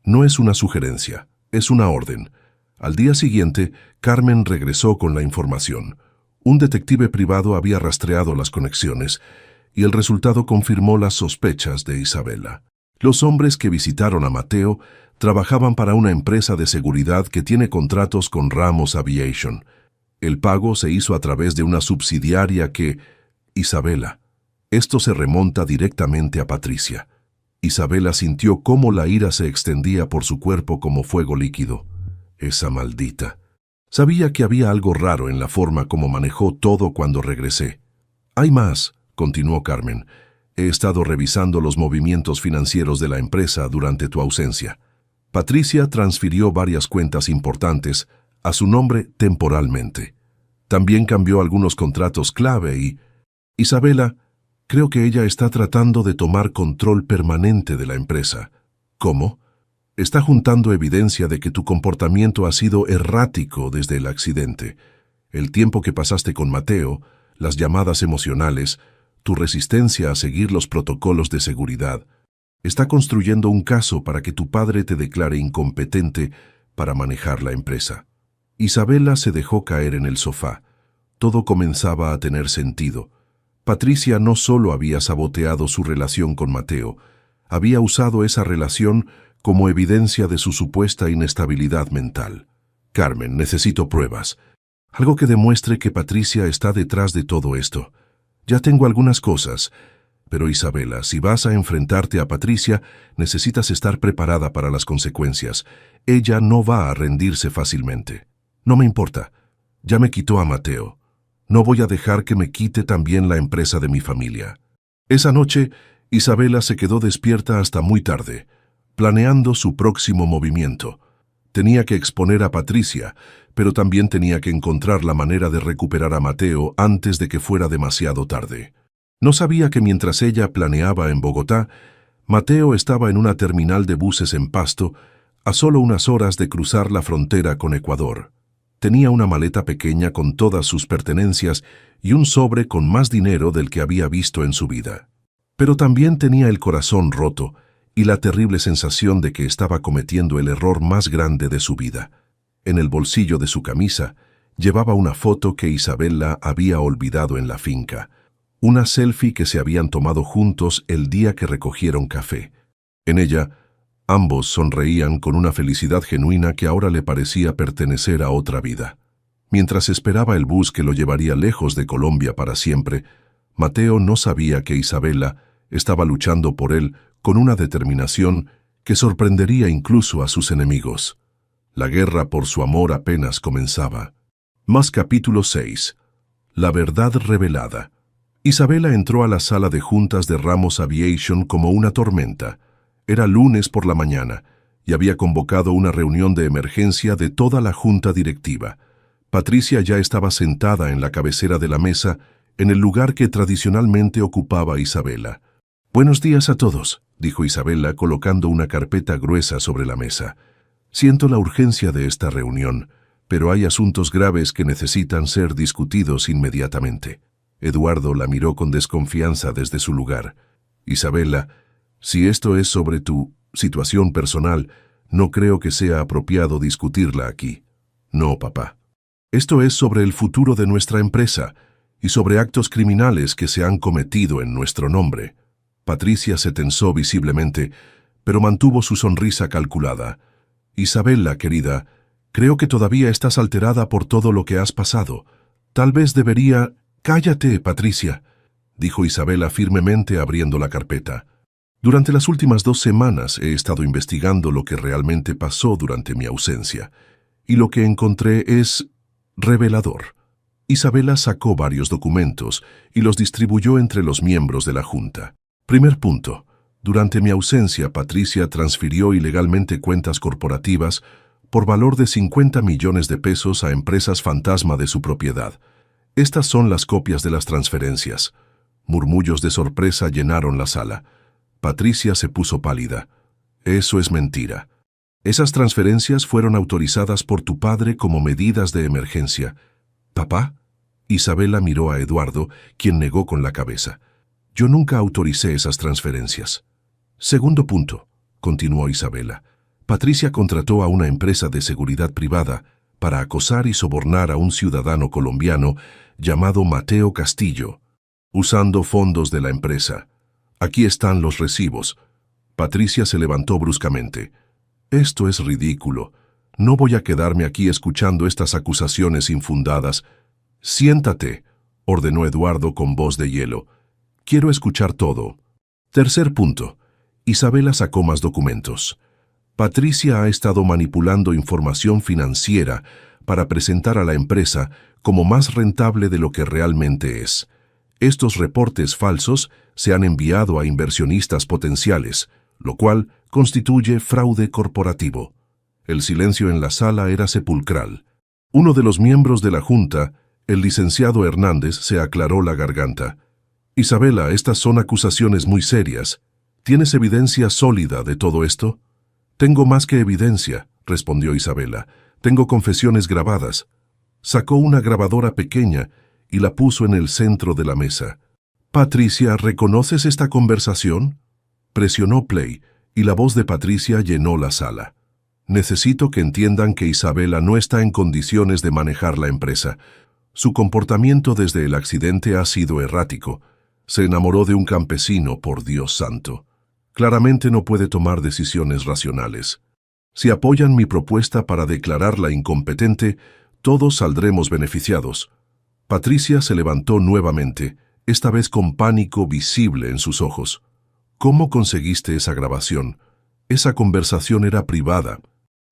No es una sugerencia, es una orden. Al día siguiente, Carmen regresó con la información. Un detective privado había rastreado las conexiones y el resultado confirmó las sospechas de Isabela. Los hombres que visitaron a Mateo trabajaban para una empresa de seguridad que tiene contratos con Ramos Aviation. El pago se hizo a través de una subsidiaria que... Isabela. Esto se remonta directamente a Patricia. Isabela sintió cómo la ira se extendía por su cuerpo como fuego líquido. Esa maldita. Sabía que había algo raro en la forma como manejó todo cuando regresé. Hay más, continuó Carmen. He estado revisando los movimientos financieros de la empresa durante tu ausencia. Patricia transfirió varias cuentas importantes a su nombre temporalmente. También cambió algunos contratos clave y... Isabela, creo que ella está tratando de tomar control permanente de la empresa. ¿Cómo? Está juntando evidencia de que tu comportamiento ha sido errático desde el accidente. El tiempo que pasaste con Mateo, las llamadas emocionales, tu resistencia a seguir los protocolos de seguridad. Está construyendo un caso para que tu padre te declare incompetente para manejar la empresa. Isabela se dejó caer en el sofá. Todo comenzaba a tener sentido. Patricia no solo había saboteado su relación con Mateo, había usado esa relación como evidencia de su supuesta inestabilidad mental. Carmen, necesito pruebas. Algo que demuestre que Patricia está detrás de todo esto. Ya tengo algunas cosas, pero Isabela, si vas a enfrentarte a Patricia, necesitas estar preparada para las consecuencias. Ella no va a rendirse fácilmente. No me importa. Ya me quitó a Mateo. No voy a dejar que me quite también la empresa de mi familia. Esa noche, Isabela se quedó despierta hasta muy tarde, planeando su próximo movimiento. Tenía que exponer a Patricia, pero también tenía que encontrar la manera de recuperar a Mateo antes de que fuera demasiado tarde. No sabía que mientras ella planeaba en Bogotá, Mateo estaba en una terminal de buses en Pasto, a solo unas horas de cruzar la frontera con Ecuador. Tenía una maleta pequeña con todas sus pertenencias y un sobre con más dinero del que había visto en su vida. Pero también tenía el corazón roto y la terrible sensación de que estaba cometiendo el error más grande de su vida. En el bolsillo de su camisa llevaba una foto que Isabela había olvidado en la finca, una selfie que se habían tomado juntos el día que recogieron café. En ella, ambos sonreían con una felicidad genuina que ahora le parecía pertenecer a otra vida. Mientras esperaba el bus que lo llevaría lejos de Colombia para siempre, Mateo no sabía que Isabela estaba luchando por él con una determinación que sorprendería incluso a sus enemigos. La guerra por su amor apenas comenzaba. Más capítulo 6. La verdad revelada. Isabela entró a la sala de juntas de Ramos Aviation como una tormenta. Era lunes por la mañana y había convocado una reunión de emergencia de toda la junta directiva. Patricia ya estaba sentada en la cabecera de la mesa, en el lugar que tradicionalmente ocupaba Isabela. «Buenos días a todos», dijo Isabela colocando una carpeta gruesa sobre la mesa. «Siento la urgencia de esta reunión, pero hay asuntos graves que necesitan ser discutidos inmediatamente». Eduardo la miró con desconfianza desde su lugar. «Isabela, si esto es sobre tu situación personal, no creo que sea apropiado discutirla aquí». «No, papá. Esto es sobre el futuro de nuestra empresa y sobre actos criminales que se han cometido en nuestro nombre». Patricia se tensó visiblemente, pero mantuvo su sonrisa calculada. «Isabela, querida, creo que todavía estás alterada por todo lo que has pasado. Tal vez debería...» «Cállate, Patricia», dijo Isabela firmemente abriendo la carpeta. «Durante las últimas 2 semanas he estado investigando lo que realmente pasó durante mi ausencia, y lo que encontré es revelador. Isabela sacó varios documentos y los distribuyó entre los miembros de la Junta. Primer punto. Durante mi ausencia, Patricia transfirió ilegalmente cuentas corporativas por valor de 50 millones de pesos a empresas fantasma de su propiedad. Estas son las copias de las transferencias. Murmullos de sorpresa llenaron la sala. Patricia se puso pálida. Eso es mentira. Esas transferencias fueron autorizadas por tu padre como medidas de emergencia. ¿Papá? Isabela miró a Eduardo, quien negó con la cabeza. Yo nunca autoricé esas transferencias. Segundo punto, continuó Isabela. Patricia contrató a una empresa de seguridad privada para acosar y sobornar a un ciudadano colombiano llamado Mateo Castillo, usando fondos de la empresa. Aquí están los recibos. Patricia se levantó bruscamente. Esto es ridículo. No voy a quedarme aquí escuchando estas acusaciones infundadas. Siéntate, ordenó Eduardo con voz de hielo. Quiero escuchar todo. Tercer punto. Isabela sacó más documentos. Patricia ha estado manipulando información financiera para presentar a la empresa como más rentable de lo que realmente es. Estos reportes falsos se han enviado a inversionistas potenciales, lo cual constituye fraude corporativo. El silencio en la sala era sepulcral. Uno de los miembros de la Junta, el licenciado Hernández, se aclaró la garganta. Isabela, estas son acusaciones muy serias. ¿Tienes evidencia sólida de todo esto? Tengo más que evidencia, respondió Isabela. Tengo confesiones grabadas. Sacó una grabadora pequeña y la puso en el centro de la mesa. Patricia, ¿reconoces esta conversación? Presionó play y la voz de Patricia llenó la sala. Necesito que entiendan que Isabela no está en condiciones de manejar la empresa. Su comportamiento desde el accidente ha sido errático. Se enamoró de un campesino, por Dios santo. Claramente no puede tomar decisiones racionales. Si apoyan mi propuesta para declararla incompetente, todos saldremos beneficiados. Patricia se levantó nuevamente, esta vez con pánico visible en sus ojos. ¿Cómo conseguiste esa grabación? Esa conversación era privada.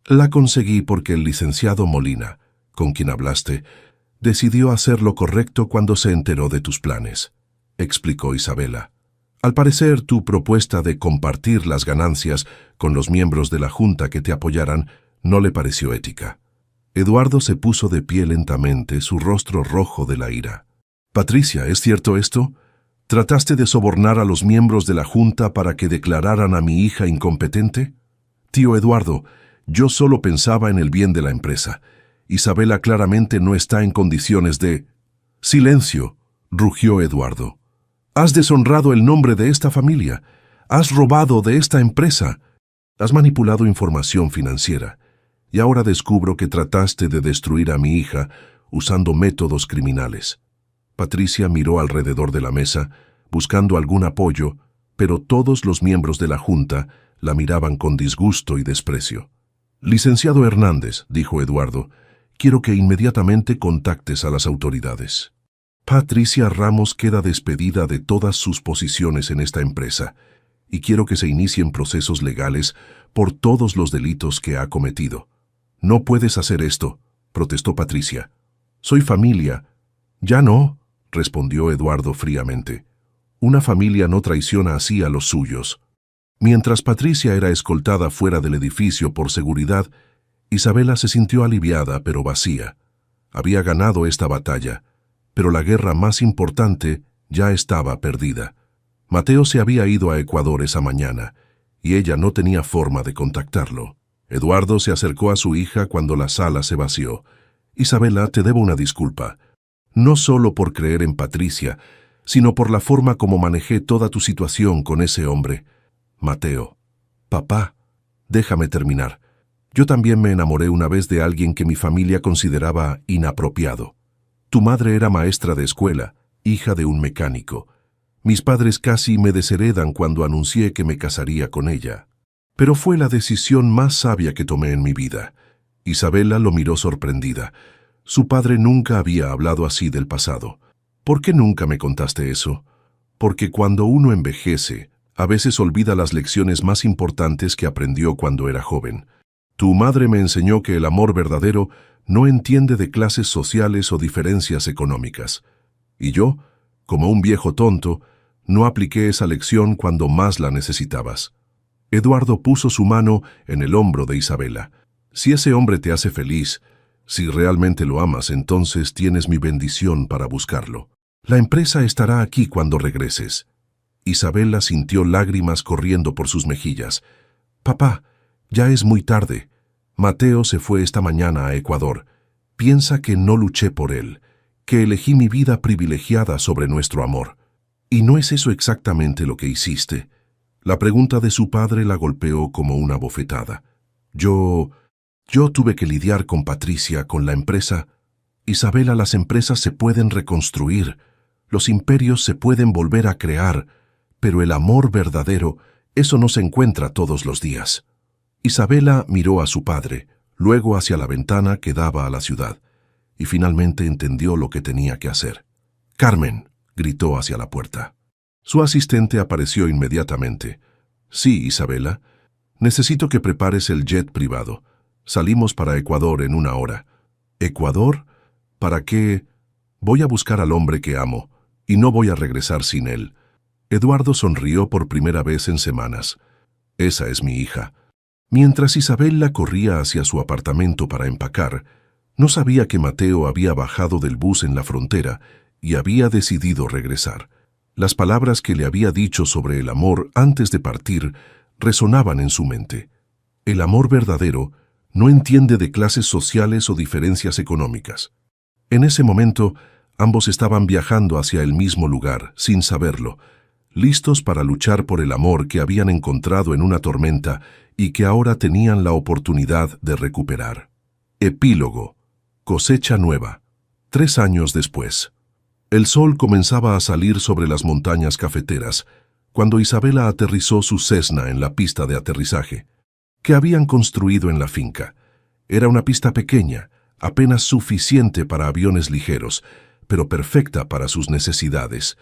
La conseguí porque el licenciado Molina, con quien hablaste, decidió hacer lo correcto cuando se enteró de tus planes, explicó Isabela. Al parecer, tu propuesta de compartir las ganancias con los miembros de la Junta que te apoyaran no le pareció ética. Eduardo se puso de pie lentamente, su rostro rojo de la ira. Patricia, ¿es cierto esto? ¿Trataste de sobornar a los miembros de la Junta para que declararan a mi hija incompetente? Tío Eduardo, yo solo pensaba en el bien de la empresa. Isabela claramente no está en condiciones de... Silencio, rugió Eduardo. Has deshonrado el nombre de esta familia. Has robado de esta empresa. Has manipulado información financiera. Y ahora descubro que trataste de destruir a mi hija usando métodos criminales. Patricia miró alrededor de la mesa, buscando algún apoyo, pero todos los miembros de la Junta la miraban con disgusto y desprecio. Licenciado Hernández, dijo Eduardo, quiero que inmediatamente contactes a las autoridades. Patricia Ramos queda despedida de todas sus posiciones en esta empresa y quiero que se inicien procesos legales por todos los delitos que ha cometido. No puedes hacer esto, protestó Patricia. Soy familia. Ya no, respondió Eduardo fríamente. Una familia no traiciona así a los suyos. Mientras Patricia era escoltada fuera del edificio por seguridad, Isabela se sintió aliviada pero vacía. Había ganado esta batalla, pero la guerra más importante ya estaba perdida. Mateo se había ido a Ecuador esa mañana, y ella no tenía forma de contactarlo. Eduardo se acercó a su hija cuando la sala se vació. Isabela, te debo una disculpa. No solo por creer en Patricia, sino por la forma como manejé toda tu situación con ese hombre. Mateo. Papá, déjame terminar. Yo también me enamoré una vez de alguien que mi familia consideraba inapropiado. Tu madre era maestra de escuela, hija de un mecánico. Mis padres casi me desheredan cuando anuncié que me casaría con ella. Pero fue la decisión más sabia que tomé en mi vida. Isabela lo miró sorprendida. Su padre nunca había hablado así del pasado. ¿Por qué nunca me contaste eso? Porque cuando uno envejece, a veces olvida las lecciones más importantes que aprendió cuando era joven. Tu madre me enseñó que el amor verdadero no entiende de clases sociales o diferencias económicas. Y yo, como un viejo tonto, no apliqué esa lección cuando más la necesitabas. Eduardo puso su mano en el hombro de Isabela. Si ese hombre te hace feliz, si realmente lo amas, entonces tienes mi bendición para buscarlo. La empresa estará aquí cuando regreses. Isabela sintió lágrimas corriendo por sus mejillas. Papá, ya es muy tarde. Mateo se fue esta mañana a Ecuador. Piensa que no luché por él, que elegí mi vida privilegiada sobre nuestro amor. ¿Y no es eso exactamente lo que hiciste? La pregunta de su padre la golpeó como una bofetada. Yo tuve que lidiar con Patricia, con la empresa. Isabela, las empresas se pueden reconstruir, los imperios se pueden volver a crear, pero el amor verdadero, eso no se encuentra todos los días. Isabela miró a su padre, luego hacia la ventana que daba a la ciudad, y finalmente entendió lo que tenía que hacer. «Carmen», gritó hacia la puerta. Su asistente apareció inmediatamente. «Sí, Isabela, necesito que prepares el jet privado. Salimos para Ecuador en 1 hora». «¿Ecuador? ¿Para qué?» «Voy a buscar al hombre que amo, y no voy a regresar sin él». Eduardo sonrió por primera vez en semanas. «Esa es mi hija». Mientras Isabela corría hacia su apartamento para empacar, no sabía que Mateo había bajado del bus en la frontera y había decidido regresar. Las palabras que le había dicho sobre el amor antes de partir resonaban en su mente. El amor verdadero no entiende de clases sociales o diferencias económicas. En ese momento, ambos estaban viajando hacia el mismo lugar, sin saberlo, listos para luchar por el amor que habían encontrado en una tormenta y que ahora tenían la oportunidad de recuperar. Epílogo. Cosecha nueva. 3 años después. El sol comenzaba a salir sobre las montañas cafeteras cuando Isabela aterrizó su Cessna en la pista de aterrizaje que habían construido en la finca. Era una pista pequeña, apenas suficiente para aviones ligeros, pero perfecta para sus necesidades.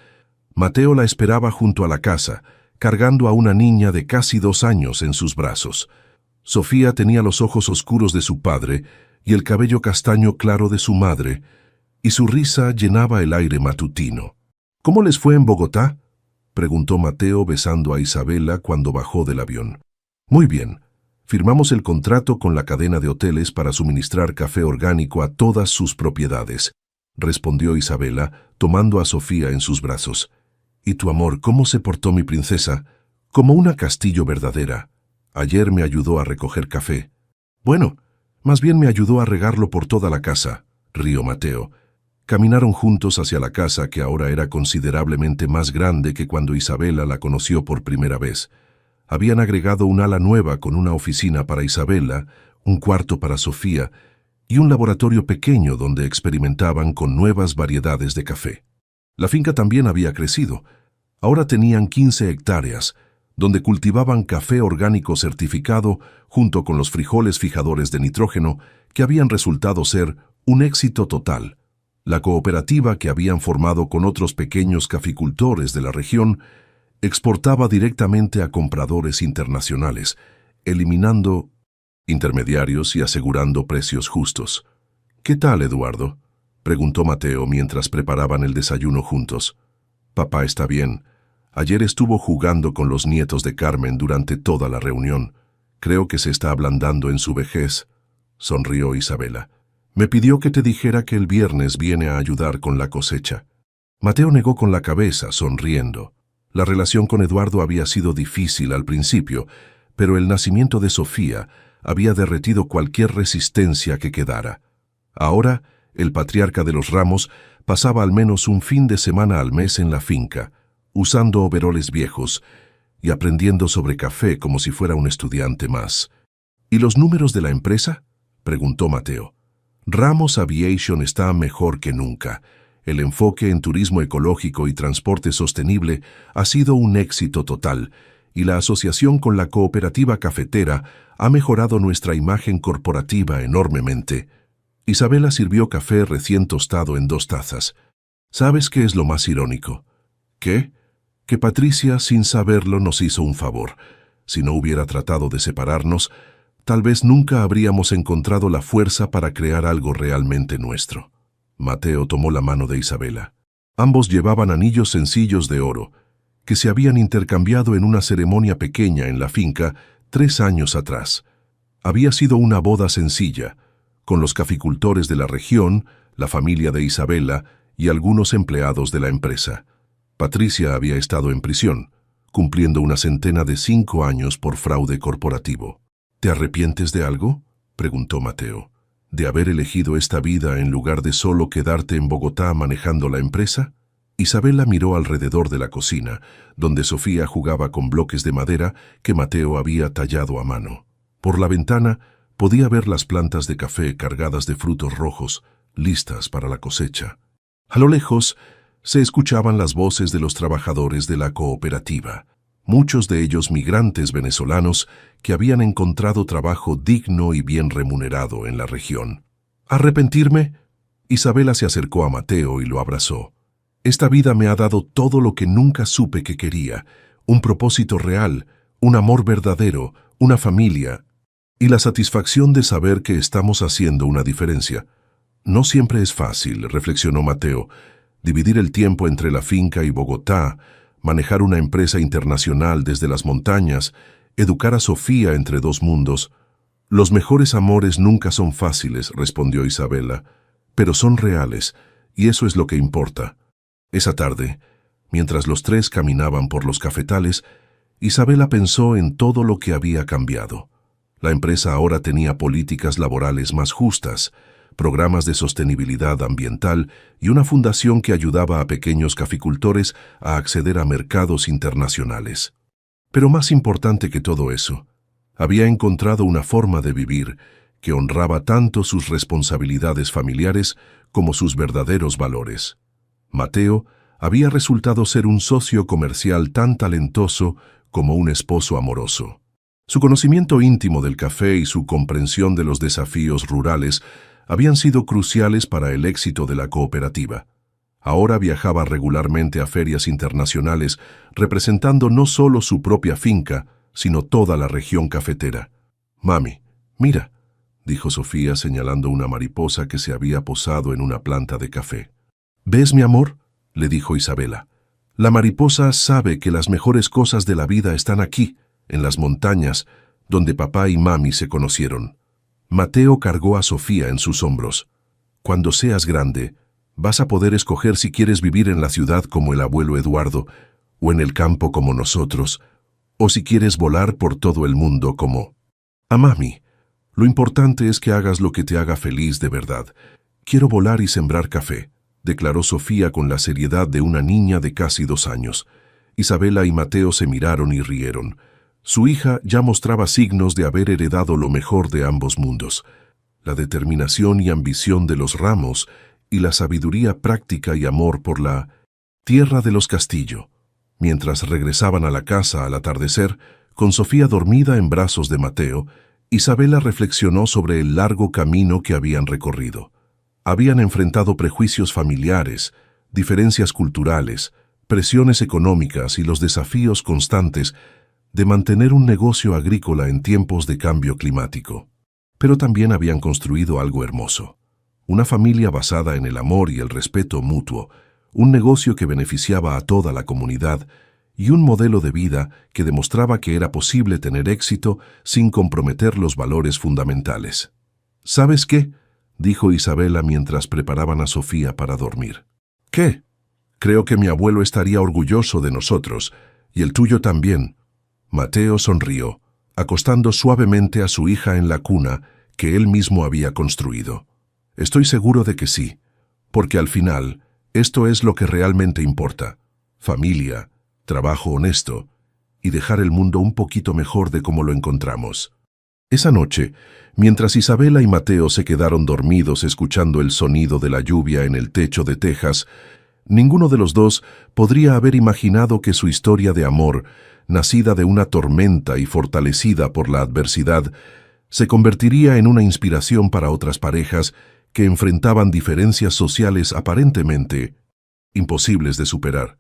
Mateo la esperaba junto a la casa, cargando a una niña de casi 2 años en sus brazos. Sofía tenía los ojos oscuros de su padre y el cabello castaño claro de su madre, y su risa llenaba el aire matutino. «¿Cómo les fue en Bogotá?», preguntó Mateo besando a Isabela cuando bajó del avión. «Muy bien. Firmamos el contrato con la cadena de hoteles para suministrar café orgánico a todas sus propiedades», respondió Isabela, tomando a Sofía en sus brazos. «¿Y tu amor, cómo se portó mi princesa? Como una castillo verdadera. Ayer me ayudó a recoger café». «Bueno, más bien me ayudó a regarlo por toda la casa», rió Mateo. Caminaron juntos hacia la casa, que ahora era considerablemente más grande que cuando Isabela la conoció por primera vez. Habían agregado un ala nueva con una oficina para Isabela, un cuarto para Sofía y un laboratorio pequeño donde experimentaban con nuevas variedades de café. La finca también había crecido. Ahora tenían 15 hectáreas, donde cultivaban café orgánico certificado junto con los frijoles fijadores de nitrógeno que habían resultado ser un éxito total. La cooperativa que habían formado con otros pequeños caficultores de la región exportaba directamente a compradores internacionales, eliminando intermediarios y asegurando precios justos. «¿Qué tal, Eduardo?», preguntó Mateo mientras preparaban el desayuno juntos. «Papá está bien. Ayer estuvo jugando con los nietos de Carmen durante toda la reunión. Creo que se está ablandando en su vejez», sonrió Isabela. «Me pidió que te dijera que el viernes viene a ayudar con la cosecha». Mateo negó con la cabeza, sonriendo. La relación con Eduardo había sido difícil al principio, pero el nacimiento de Sofía había derretido cualquier resistencia que quedara. Ahora, el patriarca de los Ramos pasaba al menos un fin de semana al mes en la finca, usando overoles viejos y aprendiendo sobre café como si fuera un estudiante más. «¿Y los números de la empresa?», preguntó Mateo. «Ramos Aviation está mejor que nunca. El enfoque en turismo ecológico y transporte sostenible ha sido un éxito total, y la asociación con la cooperativa cafetera ha mejorado nuestra imagen corporativa enormemente». Isabela sirvió café recién tostado en 2 tazas. «¿Sabes qué es lo más irónico?». «¿Qué?». «Que Patricia, sin saberlo, nos hizo un favor. Si no hubiera tratado de separarnos, tal vez nunca habríamos encontrado la fuerza para crear algo realmente nuestro. Mateo tomó la mano de Isabela. Ambos llevaban anillos sencillos de oro, que se habían intercambiado en una ceremonia pequeña en la finca 3 años atrás. Había sido una boda sencilla, con los caficultores de la región, la familia de Isabela y algunos empleados de la empresa. Patricia había estado en prisión, cumpliendo una centena de 5 años por fraude corporativo. ¿Te arrepientes de algo?, preguntó Mateo. ¿De haber elegido esta vida en lugar de solo quedarte en Bogotá manejando la empresa? Isabela miró alrededor de la cocina, donde Sofía jugaba con bloques de madera que Mateo había tallado a mano. Por la ventana podía ver las plantas de café cargadas de frutos rojos, listas para la cosecha. A lo lejos se escuchaban las voces de los trabajadores de la cooperativa, muchos de ellos migrantes venezolanos que habían encontrado trabajo digno y bien remunerado en la región. ¿Arrepentirme? Isabela se acercó a Mateo y lo abrazó. Esta vida me ha dado todo lo que nunca supe que quería, un propósito real, un amor verdadero, una familia y la satisfacción de saber que estamos haciendo una diferencia. No siempre es fácil, reflexionó Mateo, dividir el tiempo entre la finca y Bogotá, manejar una empresa internacional desde las montañas, educar a Sofía entre 2 mundos. Los mejores amores nunca son fáciles, respondió Isabela, pero son reales, y eso es lo que importa. Esa tarde, mientras los 3 caminaban por los cafetales, Isabela pensó en todo lo que había cambiado. La empresa ahora tenía políticas laborales más justas, programas de sostenibilidad ambiental y una fundación que ayudaba a pequeños caficultores a acceder a mercados internacionales. Pero más importante que todo eso, había encontrado una forma de vivir que honraba tanto sus responsabilidades familiares como sus verdaderos valores. Mateo había resultado ser un socio comercial tan talentoso como un esposo amoroso. Su conocimiento íntimo del café y su comprensión de los desafíos rurales habían sido cruciales para el éxito de la cooperativa. Ahora viajaba regularmente a ferias internacionales, representando no solo su propia finca, sino toda la región cafetera. «Mami, mira», dijo Sofía señalando una mariposa que se había posado en una planta de café. «¿Ves, mi amor?», le dijo Isabela. «La mariposa sabe que las mejores cosas de la vida están aquí, en las montañas, donde papá y mami se conocieron». Mateo cargó a Sofía en sus hombros. «Cuando seas grande, vas a poder escoger si quieres vivir en la ciudad como el abuelo Eduardo, o en el campo como nosotros, o si quieres volar por todo el mundo como a mami. Lo importante es que hagas lo que te haga feliz de verdad. Quiero volar y sembrar café», declaró Sofía con la seriedad de una niña de casi 2 años. Isabela y Mateo se miraron y rieron. Su hija ya mostraba signos de haber heredado lo mejor de ambos mundos, la determinación y ambición de los Ramos y la sabiduría práctica y amor por la tierra de los Castillo. Mientras regresaban a la casa al atardecer, con Sofía dormida en brazos de Mateo, Isabela reflexionó sobre el largo camino que habían recorrido. Habían enfrentado prejuicios familiares, diferencias culturales, presiones económicas y los desafíos constantes de mantener un negocio agrícola en tiempos de cambio climático. Pero también habían construido algo hermoso. Una familia basada en el amor y el respeto mutuo, un negocio que beneficiaba a toda la comunidad y un modelo de vida que demostraba que era posible tener éxito sin comprometer los valores fundamentales. «¿Sabes qué?», dijo Isabela mientras preparaban a Sofía para dormir. «¿Qué? Creo que mi abuelo estaría orgulloso de nosotros, y el tuyo también». Mateo sonrió, acostando suavemente a su hija en la cuna que él mismo había construido. «Estoy seguro de que sí, porque al final, esto es lo que realmente importa: familia, trabajo honesto y dejar el mundo un poquito mejor de como lo encontramos». Esa noche, mientras Isabela y Mateo se quedaron dormidos escuchando el sonido de la lluvia en el techo de tejas, ninguno de los dos podría haber imaginado que su historia de amor, nacida de una tormenta y fortalecida por la adversidad, se convertiría en una inspiración para otras parejas que enfrentaban diferencias sociales aparentemente imposibles de superar.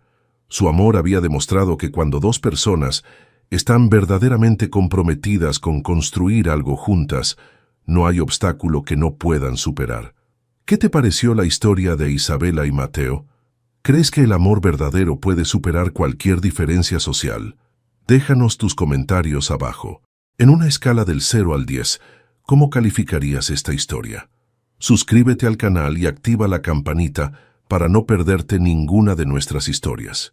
Su amor había demostrado que cuando 2 personas están verdaderamente comprometidas con construir algo juntas. No hay obstáculo que no puedan superar. ¿Qué te pareció la historia de Isabela y Mateo? ¿Crees que el amor verdadero puede superar cualquier diferencia social? Déjanos tus comentarios abajo. En una escala del 0 al 10, ¿cómo calificarías esta historia? Suscríbete al canal y activa la campanita para no perderte ninguna de nuestras historias.